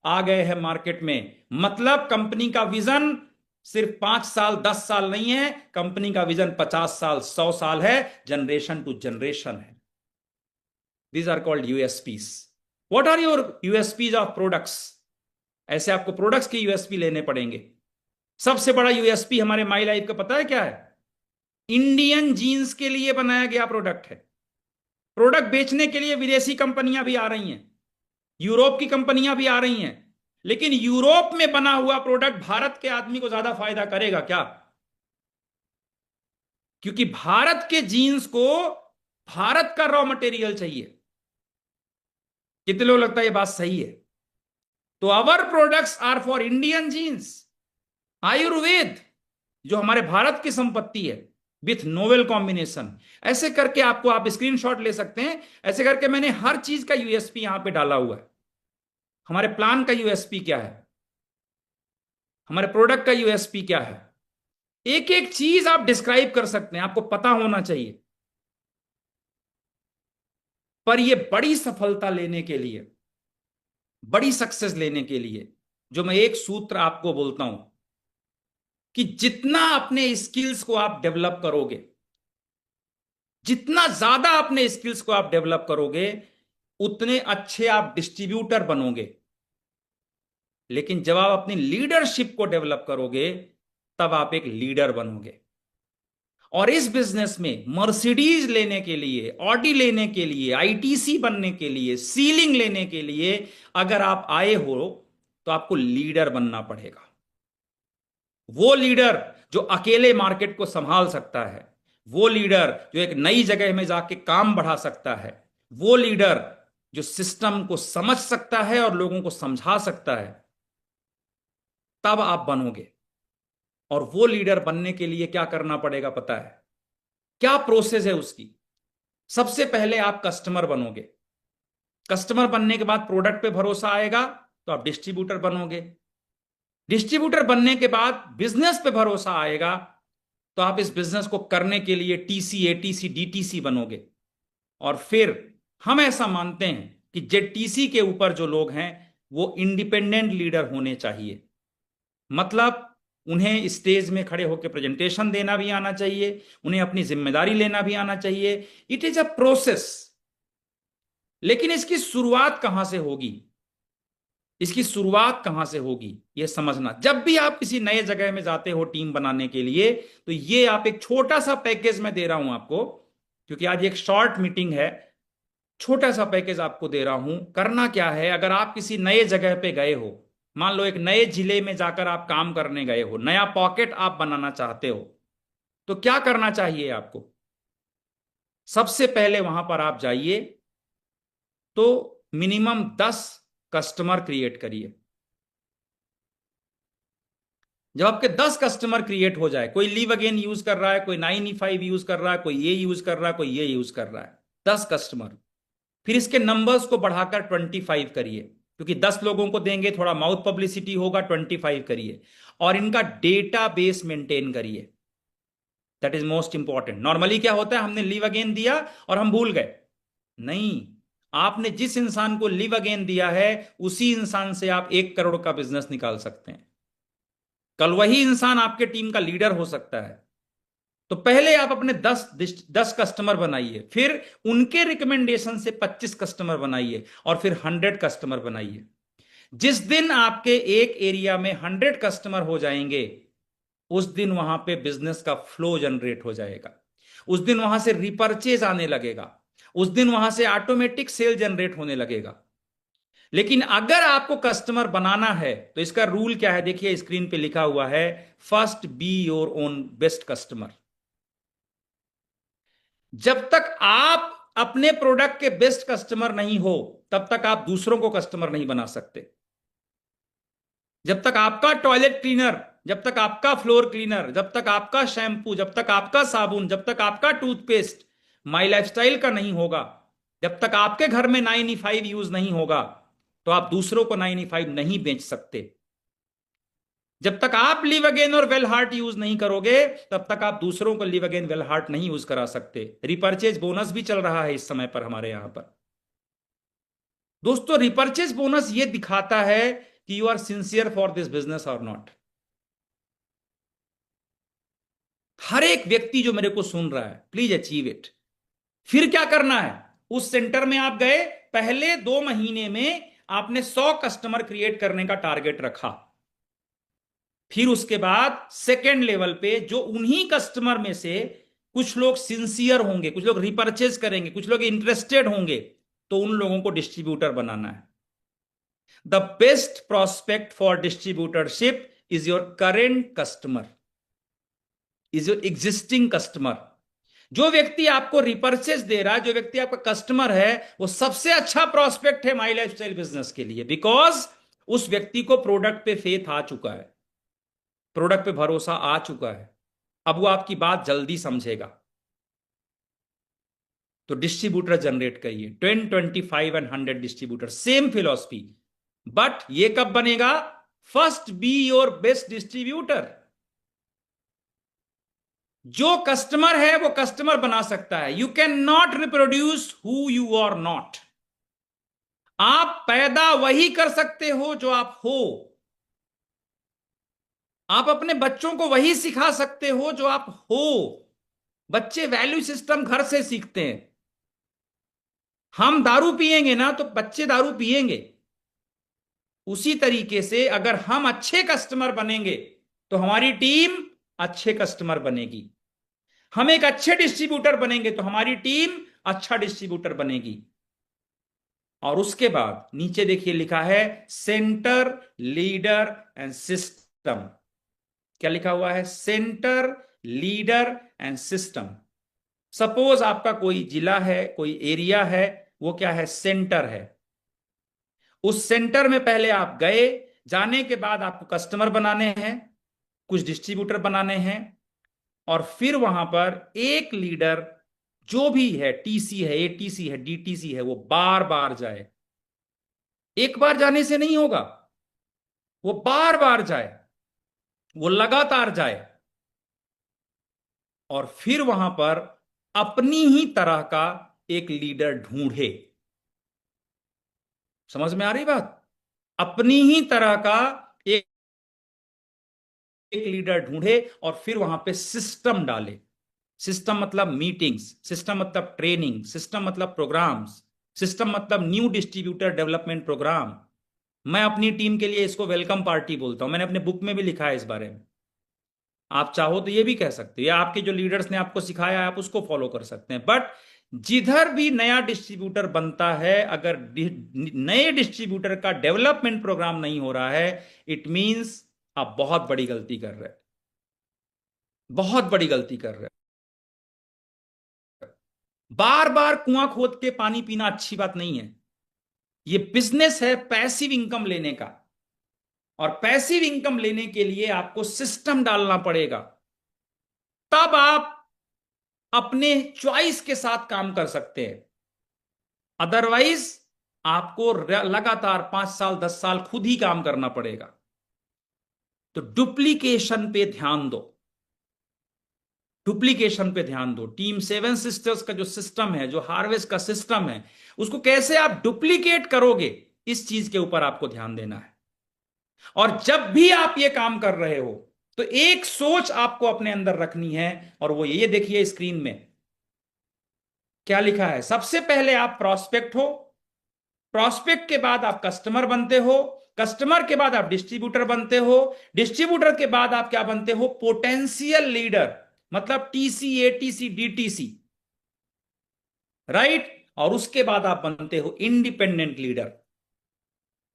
आ गए हैं मार्केट में। मतलब कंपनी का विजन सिर्फ 5 साल 10 साल नहीं है, कंपनी का विजन 50 साल 100 साल है, जनरेशन टू जनरेशन है। These are called USPs. What are your USPs of products? ऐसे आपको प्रोडक्ट्स के यूएसपी लेने पड़ेंगे। सबसे बड़ा यूएसपी हमारे माई लाइफ का पता है क्या है? इंडियन जीन्स के लिए बनाया गया प्रोडक्ट है। प्रोडक्ट बेचने के लिए विदेशी कंपनियां भी आ रही हैं, यूरोप की कंपनियां भी आ रही हैं, लेकिन यूरोप में बना हुआ प्रोडक्ट भारत के आदमी को ज्यादा फायदा करेगा क्या? क्योंकि भारत के जीन्स को भारत का रॉ मटेरियल चाहिए। कितने लोग लगता है ये बात सही है? तो our products are for Indian genes. Ayurveda जो हमारे भारत की संपत्ति है विथ नोवेल कॉम्बिनेशन। ऐसे करके आपको आप स्क्रीनशॉट ले सकते हैं। ऐसे करके मैंने हर चीज का यूएसपी यहां पे डाला हुआ है। हमारे प्लान का यूएसपी क्या है, हमारे प्रोडक्ट का यूएसपी क्या है, एक एक चीज आप डिस्क्राइब कर सकते हैं, आपको पता होना चाहिए। पर यह बड़ी सफलता लेने के लिए, बड़ी सक्सेस लेने के लिए, जो मैं एक सूत्र आपको बोलता हूं कि जितना अपने स्किल्स को आप डेवलप करोगे, जितना ज्यादा अपने स्किल्स को आप डेवलप करोगे, उतने अच्छे आप डिस्ट्रीब्यूटर बनोगे। लेकिन जब आप अपनी लीडरशिप को डेवलप करोगे तब आप एक लीडर बनोगे। और इस बिजनेस में मर्सिडीज लेने के लिए, ऑडी लेने के लिए, आईटीसी बनने के लिए, सीलिंग लेने के लिए अगर आप आए हो तो आपको लीडर बनना पड़ेगा। वो लीडर जो अकेले मार्केट को संभाल सकता है, वो लीडर जो एक नई जगह में जाके काम बढ़ा सकता है, वो लीडर जो सिस्टम को समझ सकता है और लोगों को समझा सकता है, तब आप बनोगे। और वो लीडर बनने के लिए क्या करना पड़ेगा पता है? क्या प्रोसेस है उसकी? सबसे पहले आप कस्टमर बनोगे। कस्टमर बनने के बाद प्रोडक्ट पे भरोसा आएगा तो आप डिस्ट्रीब्यूटर बनोगे। डिस्ट्रीब्यूटर बनने के बाद बिजनेस पे भरोसा आएगा तो आप इस बिजनेस को करने के लिए टीसी, एटीसी, डीटीसी बनोगे। और फिर हम ऐसा मानते हैं कि जेटीसी के ऊपर जो लोग हैं वो इंडिपेंडेंट लीडर होने चाहिए। मतलब उन्हें स्टेज में खड़े होकर प्रेजेंटेशन देना भी आना चाहिए, उन्हें अपनी जिम्मेदारी लेना भी आना चाहिए। It is a process. लेकिन इसकी शुरुआत कहां से होगी? इसकी शुरुआत कहां से होगी यह समझना। जब भी आप किसी नए जगह में जाते हो टीम बनाने के लिए, तो ये आप एक छोटा सा पैकेज में दे रहा हूं आपको, क्योंकि आज एक शॉर्ट मीटिंग है। छोटा सा पैकेज आपको दे रहा हूं। करना क्या है, अगर आप किसी नए जगह पे गए हो, मान लो एक नए जिले में जाकर आप काम करने गए हो, नया पॉकेट आप बनाना चाहते हो, तो क्या करना चाहिए आपको? सबसे पहले वहां पर आप जाइए तो मिनिमम 10 कस्टमर क्रिएट करिए। जब आपके 10 कस्टमर क्रिएट हो जाए, कोई लीव अगेन यूज कर रहा है, कोई 9E5 यूज कर रहा है, कोई ये यूज कर रहा है, कोई ये यूज कर रहा है, 10 कस्टमर। फिर इसके नंबर्स को बढ़ाकर 25 करिए, क्योंकि 10 लोगों को देंगे, थोड़ा माउथ पब्लिसिटी होगा। 25 करिए और इनका डेटा बेस मेंटेन करिए। That is most important. Normally क्या होता है, हमने लीव अगेन दिया और हम भूल गए। नहीं, आपने जिस इंसान को लीव अगेन दिया है उसी इंसान से आप 1 करोड़ का बिजनेस निकाल सकते हैं। कल वही इंसान आपके टीम का लीडर हो सकता है। तो पहले आप अपने 10 कस्टमर बनाइए, फिर उनके रिकमेंडेशन से 25 कस्टमर बनाइए और फिर 100 कस्टमर बनाइए। जिस दिन आपके एक एरिया में 100 कस्टमर हो जाएंगे, उस दिन वहां पे बिजनेस का फ्लो जनरेट हो जाएगा। उस दिन वहां से रिपर्चेज आने लगेगा। उस दिन वहां से ऑटोमेटिक सेल जनरेट होने लगेगा। लेकिन अगर आपको कस्टमर बनाना है तो इसका रूल क्या है? देखिए स्क्रीन पे लिखा हुआ है, first be your own best customer. जब तक आप अपने प्रोडक्ट के बेस्ट कस्टमर नहीं हो, तब तक आप दूसरों को कस्टमर नहीं बना सकते। जब तक आपका टॉयलेट क्लीनर, जब तक आपका फ्लोर क्लीनर, जब तक आपका शैम्पू, जब तक आपका साबुन, जब तक आपका टूथपेस्ट माई लाइफस्टाइल का नहीं होगा, जब तक आपके घर में 9E5 यूज नहीं होगा, तो आप दूसरों को 9E5 नहीं बेच सकते। जब तक आप लिव अगेन और वेल हार्ट यूज नहीं करोगे, तब तक आप दूसरों को लिव अगेन वेल हार्ट नहीं यूज करा सकते। रिपर्चेज बोनस भी चल रहा है इस समय पर हमारे यहां पर। दोस्तों, रिपर्चेज बोनस ये दिखाता है कि you are sincere for this business और नॉट। हर एक व्यक्ति जो मेरे को सुन रहा है, प्लीज अचीव इट। फिर क्या करना है? उस सेंटर में आप गए, पहले 2 महीने में आपने 100 कस्टमर क्रिएट करने का टारगेट रखा। फिर उसके बाद सेकेंड लेवल पे जो उन्हीं कस्टमर में से कुछ लोग सिंसियर होंगे, कुछ लोग रिपर्चेज करेंगे, कुछ लोग इंटरेस्टेड होंगे, तो उन लोगों को डिस्ट्रीब्यूटर बनाना है। The best prospect for distributorship is your current customer, is your existing customer. जो व्यक्ति आपको रिपर्चेज दे रहा है, जो व्यक्ति आपका कस्टमर है, वो सबसे अच्छा प्रोस्पेक्ट है माई लाइफस्टाइल बिजनेस के लिए। बिकॉज उस व्यक्ति को प्रोडक्ट पे फेथ आ चुका है, प्रोडक्ट पे भरोसा आ चुका है। अब वो आपकी बात जल्दी समझेगा। तो डिस्ट्रीब्यूटर जनरेट करिए, 10, 25 and 100 distributor, same philosophy. But ये कब बनेगा? First be your best distributor. जो कस्टमर है वो कस्टमर बना सकता है। You can not reproduce who you are not. आप पैदा वही कर सकते हो जो आप हो। आप अपने बच्चों को वही सिखा सकते हो जो आप हो। बच्चे वैल्यू सिस्टम घर से सीखते हैं। हम दारू पिएंगे ना तो बच्चे दारू पिएंगे। उसी तरीके से अगर हम अच्छे कस्टमर बनेंगे तो हमारी टीम अच्छे कस्टमर बनेगी। हम एक अच्छे डिस्ट्रीब्यूटर बनेंगे तो हमारी टीम अच्छा डिस्ट्रीब्यूटर बनेगी। और उसके बाद नीचे देखिए लिखा है सेंटर, लीडर एंड सिस्टम। क्या लिखा हुआ है? Centre, leader and system. Suppose आपका कोई जिला है, कोई एरिया है, वो क्या है? सेंटर है। उस सेंटर में पहले आप गए, जाने के बाद आपको कस्टमर बनाने हैं, कुछ डिस्ट्रीब्यूटर बनाने हैं, और फिर वहां पर एक लीडर जो भी है, टीसी है, एटीसी है, डीटीसी है, वो बार बार जाए। एक बार जाने से नहीं होगा, वो बार बार जाए, वो लगातार जाए, और फिर वहां पर अपनी ही तरह का एक लीडर ढूंढे। समझ में आ रही बात? अपनी ही तरह का एक एक लीडर ढूंढे और फिर वहां पे सिस्टम डाले। सिस्टम मतलब मीटिंग्स, सिस्टम मतलब ट्रेनिंग, सिस्टम मतलब प्रोग्राम्स, सिस्टम मतलब न्यू डिस्ट्रीब्यूटर डेवलपमेंट प्रोग्राम। मैं अपनी टीम के लिए इसको वेलकम पार्टी बोलता हूं, मैंने अपने बुक में भी लिखा है इस बारे में। आप चाहो तो ये भी कह सकते हो, या आपके जो लीडर्स ने आपको सिखाया है आप उसको फॉलो कर सकते हैं। बट जिधर भी नया डिस्ट्रीब्यूटर बनता है, अगर नए डिस्ट्रीब्यूटर का डेवलपमेंट प्रोग्राम नहीं हो रहा है, इट मींस आप बहुत बड़ी गलती कर रहे हैं, बहुत बड़ी गलती कर रहे हैं। बार बार कुआं खोद के पानी पीना अच्छी बात नहीं है। ये बिजनेस है पैसिव इनकम लेने का, और पैसिव इनकम लेने के लिए आपको सिस्टम डालना पड़ेगा, तब आप अपने चॉइस के साथ काम कर सकते हैं। अदरवाइज आपको लगातार 5 साल 10 साल खुद ही काम करना पड़ेगा। तो डुप्लीकेशन पे ध्यान दो, डुप्लीकेशन पे ध्यान दो। टीम 7 सिस्टर्स का जो सिस्टम है, जो हार्वेस्ट का सिस्टम है, उसको कैसे आप डुप्लीकेट करोगे, इस चीज के ऊपर आपको ध्यान देना है। और जब भी आप ये काम कर रहे हो तो एक सोच आपको अपने अंदर रखनी है, और वो ये देखिए स्क्रीन में क्या लिखा है। सबसे पहले आप प्रॉस्पेक्ट हो, प्रॉस्पेक्ट के बाद आप कस्टमर बनते हो, कस्टमर के बाद आप डिस्ट्रीब्यूटर बनते हो, डिस्ट्रीब्यूटर के बाद आप क्या बनते हो? पोटेंशियल लीडर, मतलब टीसी, एटीसी, डीटीसी, राइट। और उसके बाद आप बनते हो इंडिपेंडेंट लीडर।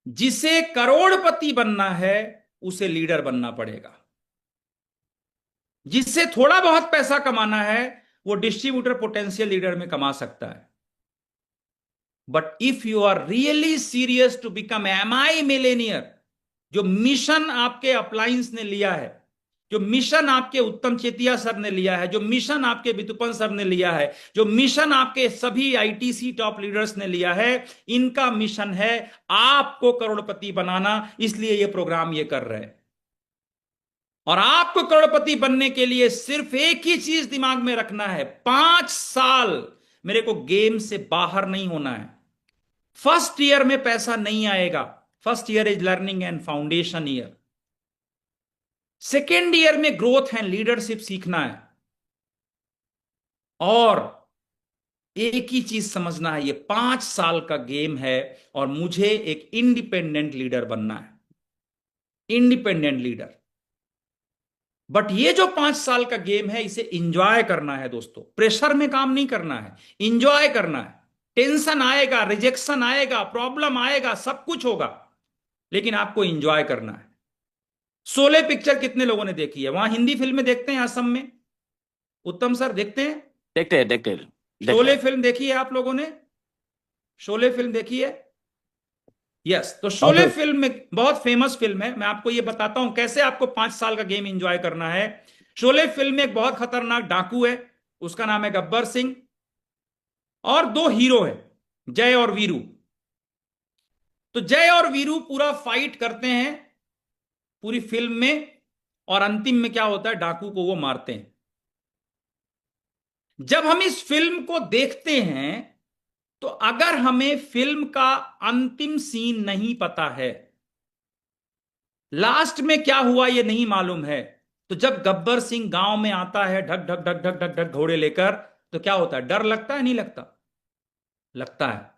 जिसे करोड़पति बनना है उसे लीडर बनना पड़ेगा। जिससे थोड़ा बहुत पैसा कमाना है वो डिस्ट्रीब्यूटर पोटेंशियल लीडर में कमा सकता है। But if you are really serious to become MI millionaire, जो मिशन आपके अप्लायंस ने लिया है, जो मिशन आपके उत्तम चेतिया सर ने लिया है, जो मिशन आपके वितुपन सर ने लिया है, जो मिशन आपके सभी आईटीसी टॉप लीडर्स ने लिया है, इनका मिशन है आपको करोड़पति बनाना। इसलिए ये प्रोग्राम ये कर रहे हैं। और आपको करोड़पति बनने के लिए सिर्फ एक ही चीज दिमाग में रखना है, 5 साल मेरे को गेम से बाहर नहीं होना है। फर्स्ट ईयर में पैसा नहीं आएगा, first year is learning and foundation year. Second year में ग्रोथ एंड लीडरशिप सीखना है। और एक ही चीज समझना है, ये 5 साल का गेम है, और मुझे एक इंडिपेंडेंट लीडर बनना है, इंडिपेंडेंट लीडर। बट ये जो 5 साल का गेम है, इसे इंजॉय करना है दोस्तों। प्रेशर में काम नहीं करना है, इंजॉय करना है। टेंशन आएगा, रिजेक्शन आएगा, प्रॉब्लम आएगा, सब कुछ होगा, लेकिन आपको इंजॉय करना है। शोले पिक्चर कितने लोगों ने देखी है? वहां हिंदी फिल्में देखते हैं असम में? उत्तम सर देखते हैं? देखते हैं, देखते हैं, देखते शोले हैं। फिल्म देखी है आप लोगों ने? शोले फिल्म देखी है? यस। तो हाँ शोले सर। फिल्म में बहुत फेमस फिल्म है। मैं आपको ये बताता हूं कैसे आपको 5 साल का गेम एंजॉय करना है। शोले फिल्म में एक बहुत खतरनाक डाकू है, उसका नाम है गब्बर सिंह, और 2 हीरो है, जय और वीरू। तो जय और वीरू पूरा फाइट करते हैं पूरी फिल्म में, और अंतिम में क्या होता है? डाकू को वो मारते हैं। जब हम इस फिल्म को देखते हैं, तो अगर हमें फिल्म का अंतिम सीन नहीं पता है, लास्ट में क्या हुआ ये नहीं मालूम है, तो जब गब्बर सिंह गांव में आता है ढक ढक ढक ढक ढक ढक घोड़े लेकर, तो क्या होता है? डर लगता है नहीं लगता? लगता है।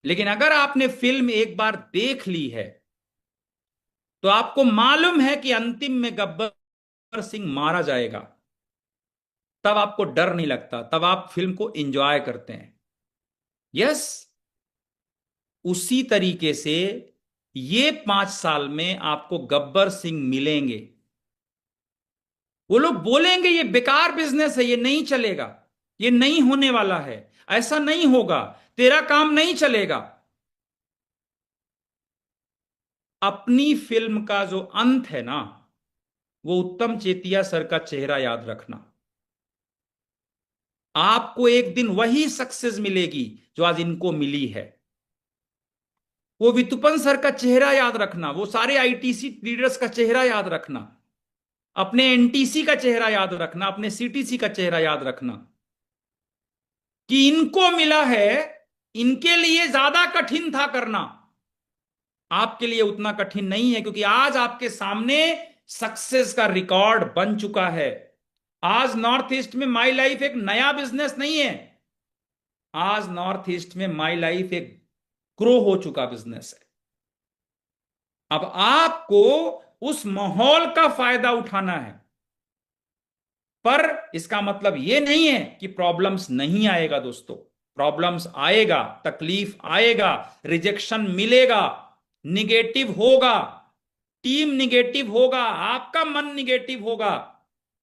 लेकिन अगर आपने फिल्म एक बार देख ली है, तो आपको मालूम है कि अंतिम में गब्बर सिंह मारा जाएगा, तब आपको डर नहीं लगता, तब आप फिल्म को एंजॉय करते हैं। यस। उसी तरीके से ये 5 साल में आपको गब्बर सिंह मिलेंगे। वो लोग बोलेंगे ये बेकार बिजनेस है, ये नहीं चलेगा, ये नहीं होने वाला है। ऐसा नहीं होगा, तेरा काम नहीं चलेगा। अपनी फिल्म का जो अंत है ना, वो उत्तम चेतिया सर का चेहरा याद रखना। आपको एक दिन वही सक्सेस मिलेगी जो आज इनको मिली है। वो वितुपन सर का चेहरा याद रखना, वो सारे आईटीसी लीडर्स का चेहरा याद रखना, अपने एनटीसी का चेहरा याद रखना, अपने सीटीसी का चेहरा याद रखना कि इनको मिला है। इनके लिए ज्यादा कठिन था करना, आपके लिए उतना कठिन नहीं है, क्योंकि आज आपके सामने सक्सेस का रिकॉर्ड बन चुका है। आज नॉर्थ ईस्ट में माई लाइफ एक नया बिजनेस नहीं है, आज नॉर्थ ईस्ट में माई लाइफ एक ग्रो हो चुका बिजनेस है। अब आपको उस माहौल का फायदा उठाना है, पर इसका मतलब यह नहीं है कि प्रॉब्लम्स नहीं आएगा दोस्तों। प्रॉब्लम्स आएगा, तकलीफ आएगा, रिजेक्शन मिलेगा, निगेटिव होगा, टीम निगेटिव होगा, आपका मन निगेटिव होगा,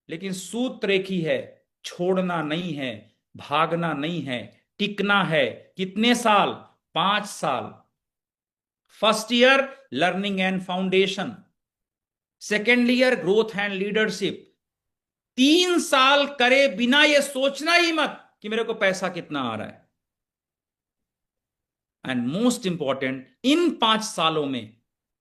लेकिन सूत्र एक ही है, छोड़ना नहीं है, भागना नहीं है, टिकना है। कितने साल? 5 साल। First year learning and foundation, second year growth and leadership. 3 साल करे बिना ये सोचना ही मत कि मेरे को पैसा कितना आ रहा है। एंड मोस्ट इंपॉर्टेंट, इन 5 सालों में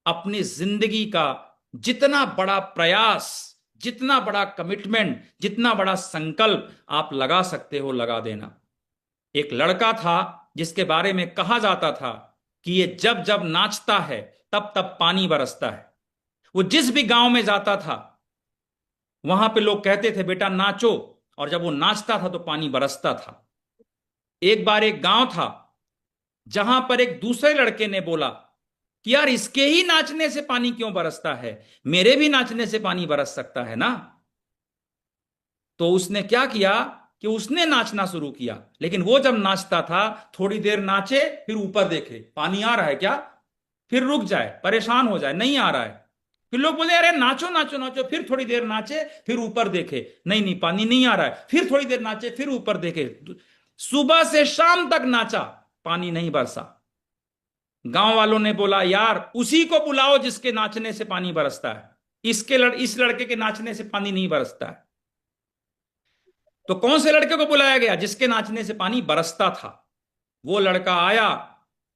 अपनी जिंदगी का जितना बड़ा प्रयास, जितना बड़ा कमिटमेंट, जितना बड़ा संकल्प आप लगा सकते हो लगा देना। एक लड़का था जिसके बारे में कहा जाता था कि ये जब जब नाचता है तब तब पानी बरसता है। वो जिस भी गांव में जाता था वहां पे लोग कहते थे बेटा नाचो, और जब वो नाचता था तो पानी बरसता था। एक बार एक गांव था जहां पर एक दूसरे लड़के ने बोला कि यार इसके ही नाचने से पानी क्यों बरसता है, मेरे भी नाचने से पानी बरस सकता है ना। तो उसने क्या किया कि उसने नाचना शुरू किया, लेकिन वो जब नाचता था थोड़ी देर नाचे, फिर ऊपर देखे पानी आ रहा है क्या, फिर रुक जाए, परेशान हो जाए, नहीं आ रहा है, फिर लोग बोले अरे नाचो नाचो नाचो, फिर थोड़ी देर नाचे, फिर ऊपर देखे, नहीं नहीं पानी नहीं आ रहा है, फिर थोड़ी देर नाचे, फिर ऊपर देखे, सुबह से शाम तक नाचा, पानी नहीं बरसा। गांव वालों ने बोला यार उसी को बुलाओ जिसके नाचने से पानी बरसता है, इस लड़के के नाचने से पानी नहीं बरसता है। तो कौन से लड़के को बुलाया गया? जिसके नाचने से पानी बरसता था। वो लड़का आया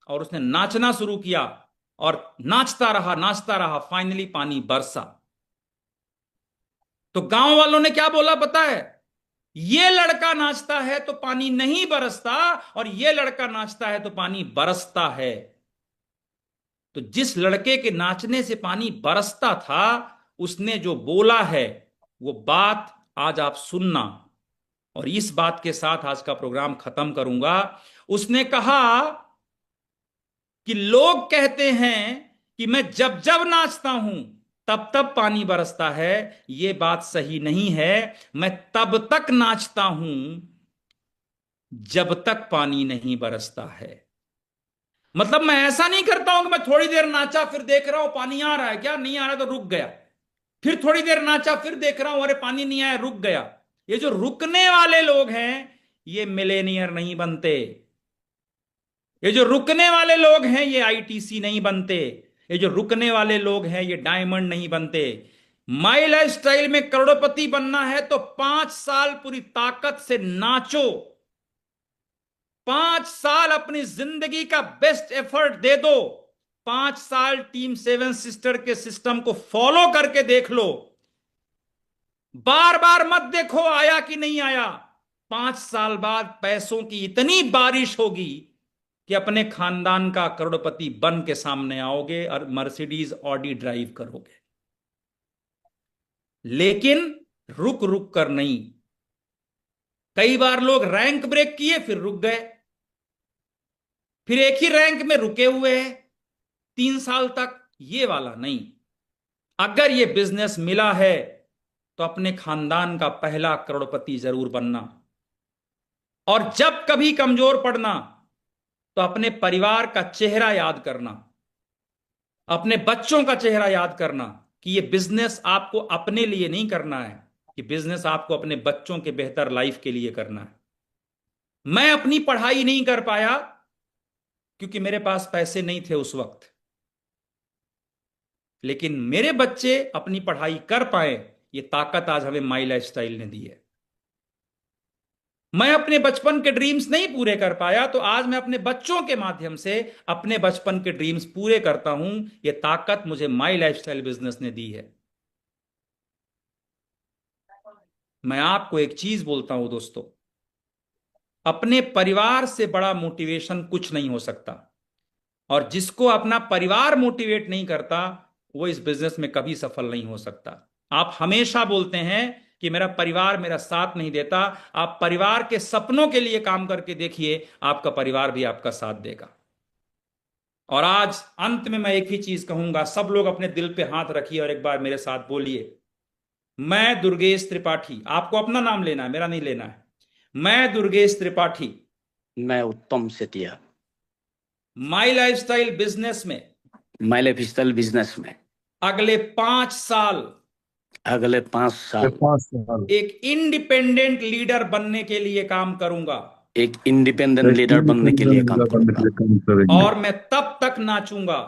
और उसने नाचना शुरू किया, और नाचता रहा, फाइनली पानी बरसा। तो गांव वालों ने क्या बोला पता है? ये लड़का नाचता है तो पानी नहीं बरसता, और ये लड़का नाचता है तो पानी बरसता है। तो जिस लड़के के नाचने से पानी बरसता था उसने जो बोला है वो बात आज आप सुनना, और इस बात के साथ आज का प्रोग्राम खत्म करूंगा। उसने कहा कि लोग कहते हैं कि मैं जब जब नाचता हूं तब तब पानी बरसता है, यह बात सही नहीं है। मैं तब तक नाचता हूं जब तक पानी नहीं बरसता है। मतलब मैं ऐसा नहीं करता हूं कि मैं थोड़ी देर नाचा फिर देख रहा हूं पानी आ रहा है क्या, नहीं आ रहा तो रुक गया, फिर थोड़ी देर नाचा फिर देख रहा हूं अरे पानी नहीं आया, रुक गया। ये जो रुकने वाले लोग हैं ये मिलेनियर नहीं बनते। ये जो रुकने वाले लोग हैं ये आईटीसी नहीं बनते। ये जो रुकने वाले लोग हैं ये डायमंड नहीं बनते। माई लाइफ स्टाइल में करोड़पति बनना है तो 5 साल पूरी ताकत से नाचो, 5 साल अपनी जिंदगी का बेस्ट एफर्ट दे दो, 5 साल टीम 7 सिस्टर के सिस्टम को फॉलो करके देख लो। बार बार मत देखो आया कि नहीं आया। 5 साल बाद पैसों की इतनी बारिश होगी कि अपने खानदान का करोड़पति बन के सामने आओगे और मर्सिडीज ऑडी ड्राइव करोगे। लेकिन रुक रुक कर नहीं। कई बार लोग रैंक ब्रेक किए फिर रुक गए, फिर एक ही रैंक में रुके हुए हैं 3 साल तक। ये वाला नहीं। अगर ये बिजनेस मिला है तो अपने खानदान का पहला करोड़पति जरूर बनना, और जब कभी कमजोर पड़ना तो अपने परिवार का चेहरा याद करना, अपने बच्चों का चेहरा याद करना कि ये बिजनेस आपको अपने लिए नहीं करना है, कि बिजनेस आपको अपने बच्चों के बेहतर लाइफ के लिए करना है। मैं अपनी पढ़ाई नहीं कर पाया क्योंकि मेरे पास पैसे नहीं थे उस वक्त, लेकिन मेरे बच्चे अपनी पढ़ाई कर पाए, ये ताकत आज हमें माई लाइफस्टाइल ने दी है। मैं अपने बचपन के ड्रीम्स नहीं पूरे कर पाया, तो आज मैं अपने बच्चों के माध्यम से अपने बचपन के ड्रीम्स पूरे करता हूं। ये ताकत मुझे माई लाइफस्टाइल बिजनेस ने दी है। मैं आपको एक चीज बोलता हूं दोस्तों, अपने परिवार से बड़ा मोटिवेशन कुछ नहीं हो सकता, और जिसको अपना परिवार मोटिवेट नहीं करता वो इस बिजनेस में कभी सफल नहीं हो सकता। आप हमेशा बोलते हैं कि मेरा परिवार मेरा साथ नहीं देता, आप परिवार के सपनों के लिए काम करके देखिए, आपका परिवार भी आपका साथ देगा। और आज अंत में मैं एक ही चीज कहूंगा, सब लोग अपने दिल पे हाथ रखिए और एक बार मेरे साथ बोलिए, मैं दुर्गेश त्रिपाठी, आपको अपना नाम लेना है, मेरा नहीं लेना है। मैं दुर्गेश त्रिपाठी मैं उत्तम सेतिया माई लाइफस्टाइल बिजनेस में माई लाइफस्टाइल बिजनेस में अगले 5 साल अगले 5 साल 5 साल एक इंडिपेंडेंट लीडर बनने के लिए काम करूंगा, एक इंडिपेंडेंट लीडर बनने के लिए काम बनने के करूंगा लिए काम करेंगे। और मैं तब तक नाचूंगा,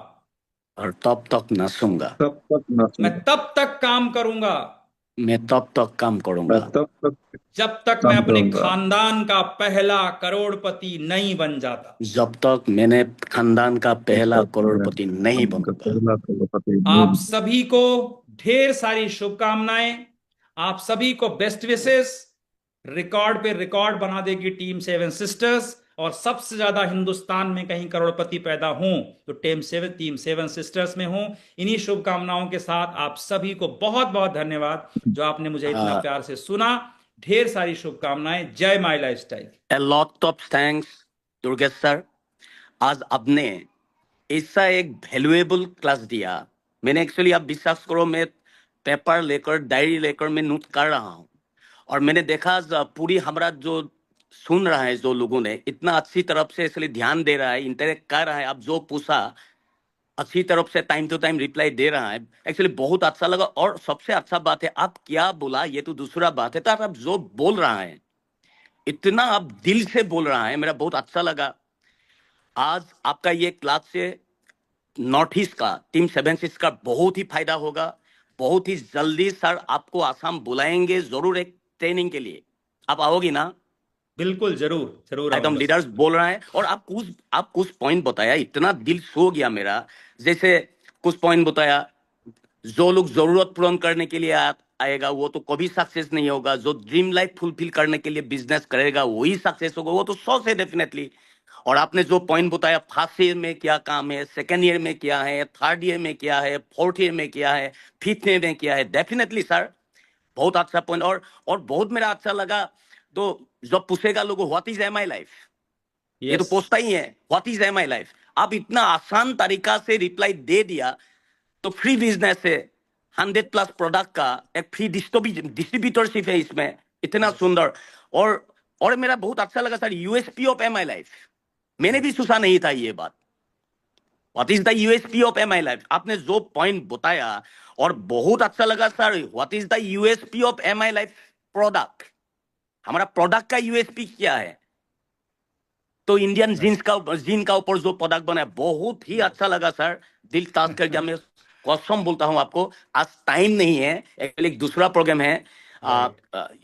और तब तक नाचूंगा, तब तक मैं नाचूंगा, तब तक काम करूंगा मैं तब तक काम मैं करूंगा तब तक जब तक मैं काम अपने करूंगा, खानदान का पहला करोड़पति नहीं बन जाता। जब तक मैंने खानदान का पहला तब तक करोड़पति नहीं मैं उनका बनूंगा। पहला करोड़पति आप नहीं। सभी को ढेर सारी शुभकामनाएं, आप सभी को बेस्ट विशेस। रिकॉर्ड पे रिकॉर्ड बना देगी टीम 7 सिस्टर्स, और सबसे ज्यादा हिंदुस्तान में कहीं करोड़पति पैदा हों तो टीम 7 सिस्टर्स में हों। इन्हीं शुभकामनाओं के साथ आप सभी को बहुत बहुत धन्यवाद जो आपने मुझे इतना प्यार से सुना। ढेर सारी शुभकामनाएं। जय my lifestyle. A lot of thanks Durgesh sir, आज आपने ऐसा एक वैल्यूएबल क्लास दिया। मैंने एक्चुअली, आप विश्वास करो, मैं पेपर लेकर डायरी लेकर मैं नोट कर रहा हूँ, और मैंने देखा पूरी हमारा जो सुन रहा है, जो लोगों ने इतना अच्छी तरफ से इसलिए ध्यान दे रहा है, इंटरेक्ट कर रहा है, आप जो पूछा अच्छी तरफ से टाइम टू टाइम रिप्लाई दे रहा है, एक्चुअली बहुत अच्छा लगा। और सबसे अच्छा बात है, आप क्या बोला ये तो दूसरा बात है, तो आप जो बोल रहा है इतना आप दिल से बोल रहा है, मेरा बहुत अच्छा लगा। आज आपका ये क्लास से नॉर्थ ईस्ट का टीम 7 का बहुत ही फायदा होगा। बहुत ही जल्दी सर आपको आसाम बुलाएंगे जरूर एक ट्रेनिंग के लिए, आप आओगी ना? बिल्कुल, जरूर जरूर एकदम आऊंगा। लीडर्स बोल रहा है। और आप कुछ पॉइंट बताया, इतना दिल सो गया मेरा। जैसे कुछ पॉइंट बताया, जो लोग जरूरत पूर्ण करने के लिए आएगा वो तो कभी सक्सेस नहीं होगा, जो ड्रीम लाइफ फुलफिल करने के लिए बिजनेस करेगा वही सक्सेस होगा, वो तो 100 से डेफिनेटली। और आपने जो पॉइंट बताया, फर्स्ट ईयर में क्या काम है, सेकेंड ईयर में क्या है, थर्ड ईयर में क्या है, फोर्थ ईयर में क्या है, फिफ्थ ईयर में क्या है, डेफिनेटली सर बहुत अच्छा पॉइंट। और बहुत मेरा अच्छा लगा, तो जब पूछेगा लोगों what is M I life, ये तो यस, पूछता ही है what is M I life, आप इतना आसान तरीका से रिप्लाई दे दिया। तो फ्री बिजनेस है, 100+ प्रोडक्ट का एक फ्री डिस्ट्रीब्यूटरशिप है इसमें, इतना सुंदर। और मेरा बहुत अच्छा लगा sir, USP of M I life, मैंने भी सोचा नहीं था ये बात। What is the USP of M I life, आपने जो पॉइंट बताया, और बहुत अच्छा लगा sir, what is the USP of M I life product, हमारा प्रोडक्ट का यूएसपी क्या है। तो इंडियन जीन का ऊपर जो प्रोडक्ट बना है, बहुत ही अच्छा लगा सर, दिल ताज कर गया। मैं कसम बोलता हूं आपको, आज टाइम नहीं है, एक्चुअली एक दूसरा प्रोग्राम है।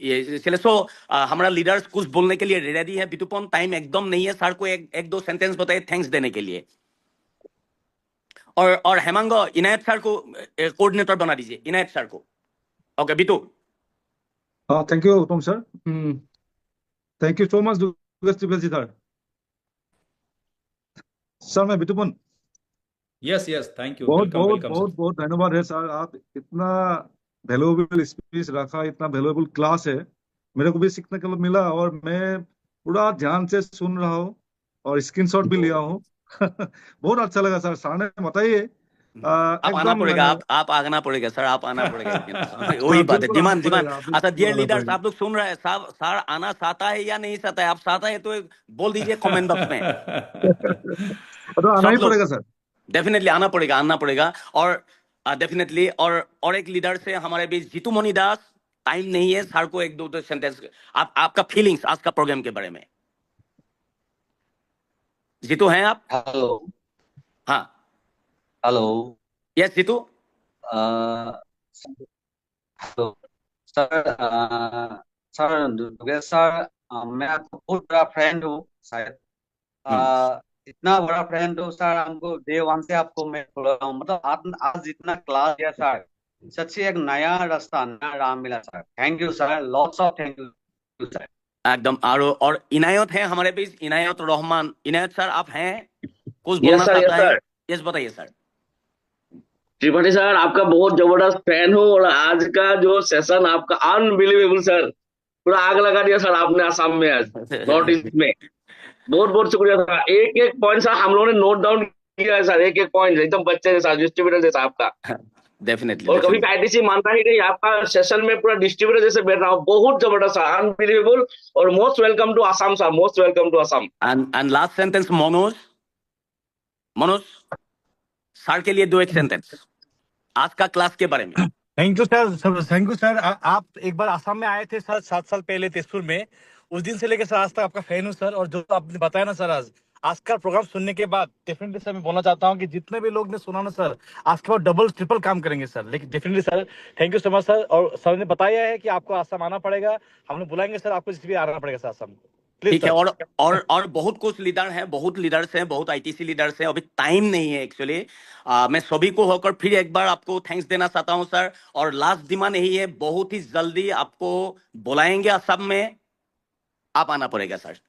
ये चले सो हमारा लीडर्स कुछ बोलने के लिए रेडी है। बितुपन टाइम एकदम नहीं है, सर को एक दो सेंटेंस बताइए थैंक्स देने के लिए। और हेमांग, इनायत सर को कोऑर्डिनेटर बना दीजिए, इनायत सर को। ओके बिटू। हाँ, थैंक यू उत्तम sir. Thank you so much Durgesh Tripathi sir. Sir मैं बिटुपन, यस, यस, थैंक यू। बहुत वेलकम बहुत वेलकम बहुत सर। बहुत धन्यवाद है सर। आप इतना वैल्यूएबल स्पीच रखा, इतना वैल्यूएबल क्लास है, मेरे को भी सीखने को मिला, और मैं पूरा ध्यान से सुन रहा हूँ और स्क्रीनशॉट भी लिया हूँ। बहुत अच्छा लगा सर। सर ने बताइए आप आना एकदम पड़ेगा, आप आना पड़ेगा सर, आप आना पड़ेगा। वही हाँ, बात है, बिल्कुल आना डिमांड डिमांड। पड़ेगा, अच्छा बिल्कुल डियर आना लीडर्स, पड़ेगा। आप लोग सुन रहे हैं, साहब सर आना चाहता है या नहीं चाहता है? आप चाहता है तो बोल दीजिए कमेंट बॉक्स में। तो आना ही सब लोग पड़ेगा सर। डेफिनेटली आना पड़ेगा, आना पड़ेगा। और डेफिनेटली, और एक लीडर से हमारे बीच जीतू मणि दास, टाइम नहीं है, सर को एक दो सेंटेंस आप आपका फीलिंग्स आज का प्रोग्राम के बारे में। जीतू हैं आप? हेलो हाँ, hello yes Jitu. Hello sir. Sir Dubey sir, मैं आपका बहुत बड़ा फ्रेंड हूँ शायद। इतना बड़ा फ्रेंड हूँ सर, हमको डे वन से आपको मैं फॉलो रहा हूँ। मतलब आप आज जितना क्लास दिया सर, सच्ची एक नया रास्ता, नया राह मिला sir. Thank you sir, lots of thank you sir. एकदम। और इनायत है हमारे बीच, इनायत रहमान। इनायत सर आप हैं, कुछ यस बोलना सर, यस चाहता है? सर। यस बताइए सर। त्रिपाठी सर, आपका बहुत जबरदस्त फैन हूँ, और आज का जो सेशन आपका अनबिलीवेबल सर, पूरा आग लगा दिया सर आपने आसाम में, आज नॉर्थ ईस्ट में। बहुत बहुत शुक्रिया सर। एक एक पॉइंट सर हम लोगों ने नोट डाउन किया है सर, एक एक पॉइंट एकदम बच्चे जैसा, डिस्ट्रीब्यूटर जैसा आपका। डेफिनेटली और कभी डेफिनेटली। आईटीसी मानता ही नहीं, आपका सेशन में पूरा डिस्ट्रीब्यूटर जैसे बैठ रहा हूँ। बहुत जबरदस्त सर, अनबिलीवेबल। और most welcome to Assam sir, most welcome to Assam. And last sentence Manoj. Manoj sir के लिए दो एक सेंटेंस आज का क्लास के बारे में। Thank you sir, thank you sir. आप एक बार आसाम में आए थे सर 7 साल पहले तेजपुर में। उस दिन से लेकर सर आज तक आपका फैन हूँ सर। और जो आपने बताया ना सर, आज का प्रोग्राम सुनने के बाद डेफिनेटली सर मैं बोलना चाहता हूँ कि जितने भी लोग ने सुना ना सर, आज के बाद डबल ट्रिपल काम करेंगे सर। लेकिन definitely sir, thank you so much sir. और सर ने बताया है कि आपको आसाम आना पड़ेगा, हम लोग बुलाएंगे सर आपको, जिस भी आना पड़ेगा सर आसाम। प्लीज ठीक है। सर। और बहुत कुछ लीडर हैं, बहुत लीडर्स हैं, बहुत आईटीसी लीडर्स हैं। अभी टाइम नहीं है एक्चुअली। मैं सभी को होकर फिर एक बार आपको थैंक्स देना चाहता हूं सर। और लास्ट डिमांड यही है, बहुत ही जल्दी आपको बुलाएंगे असम में, आप आना पड़ेगा सर।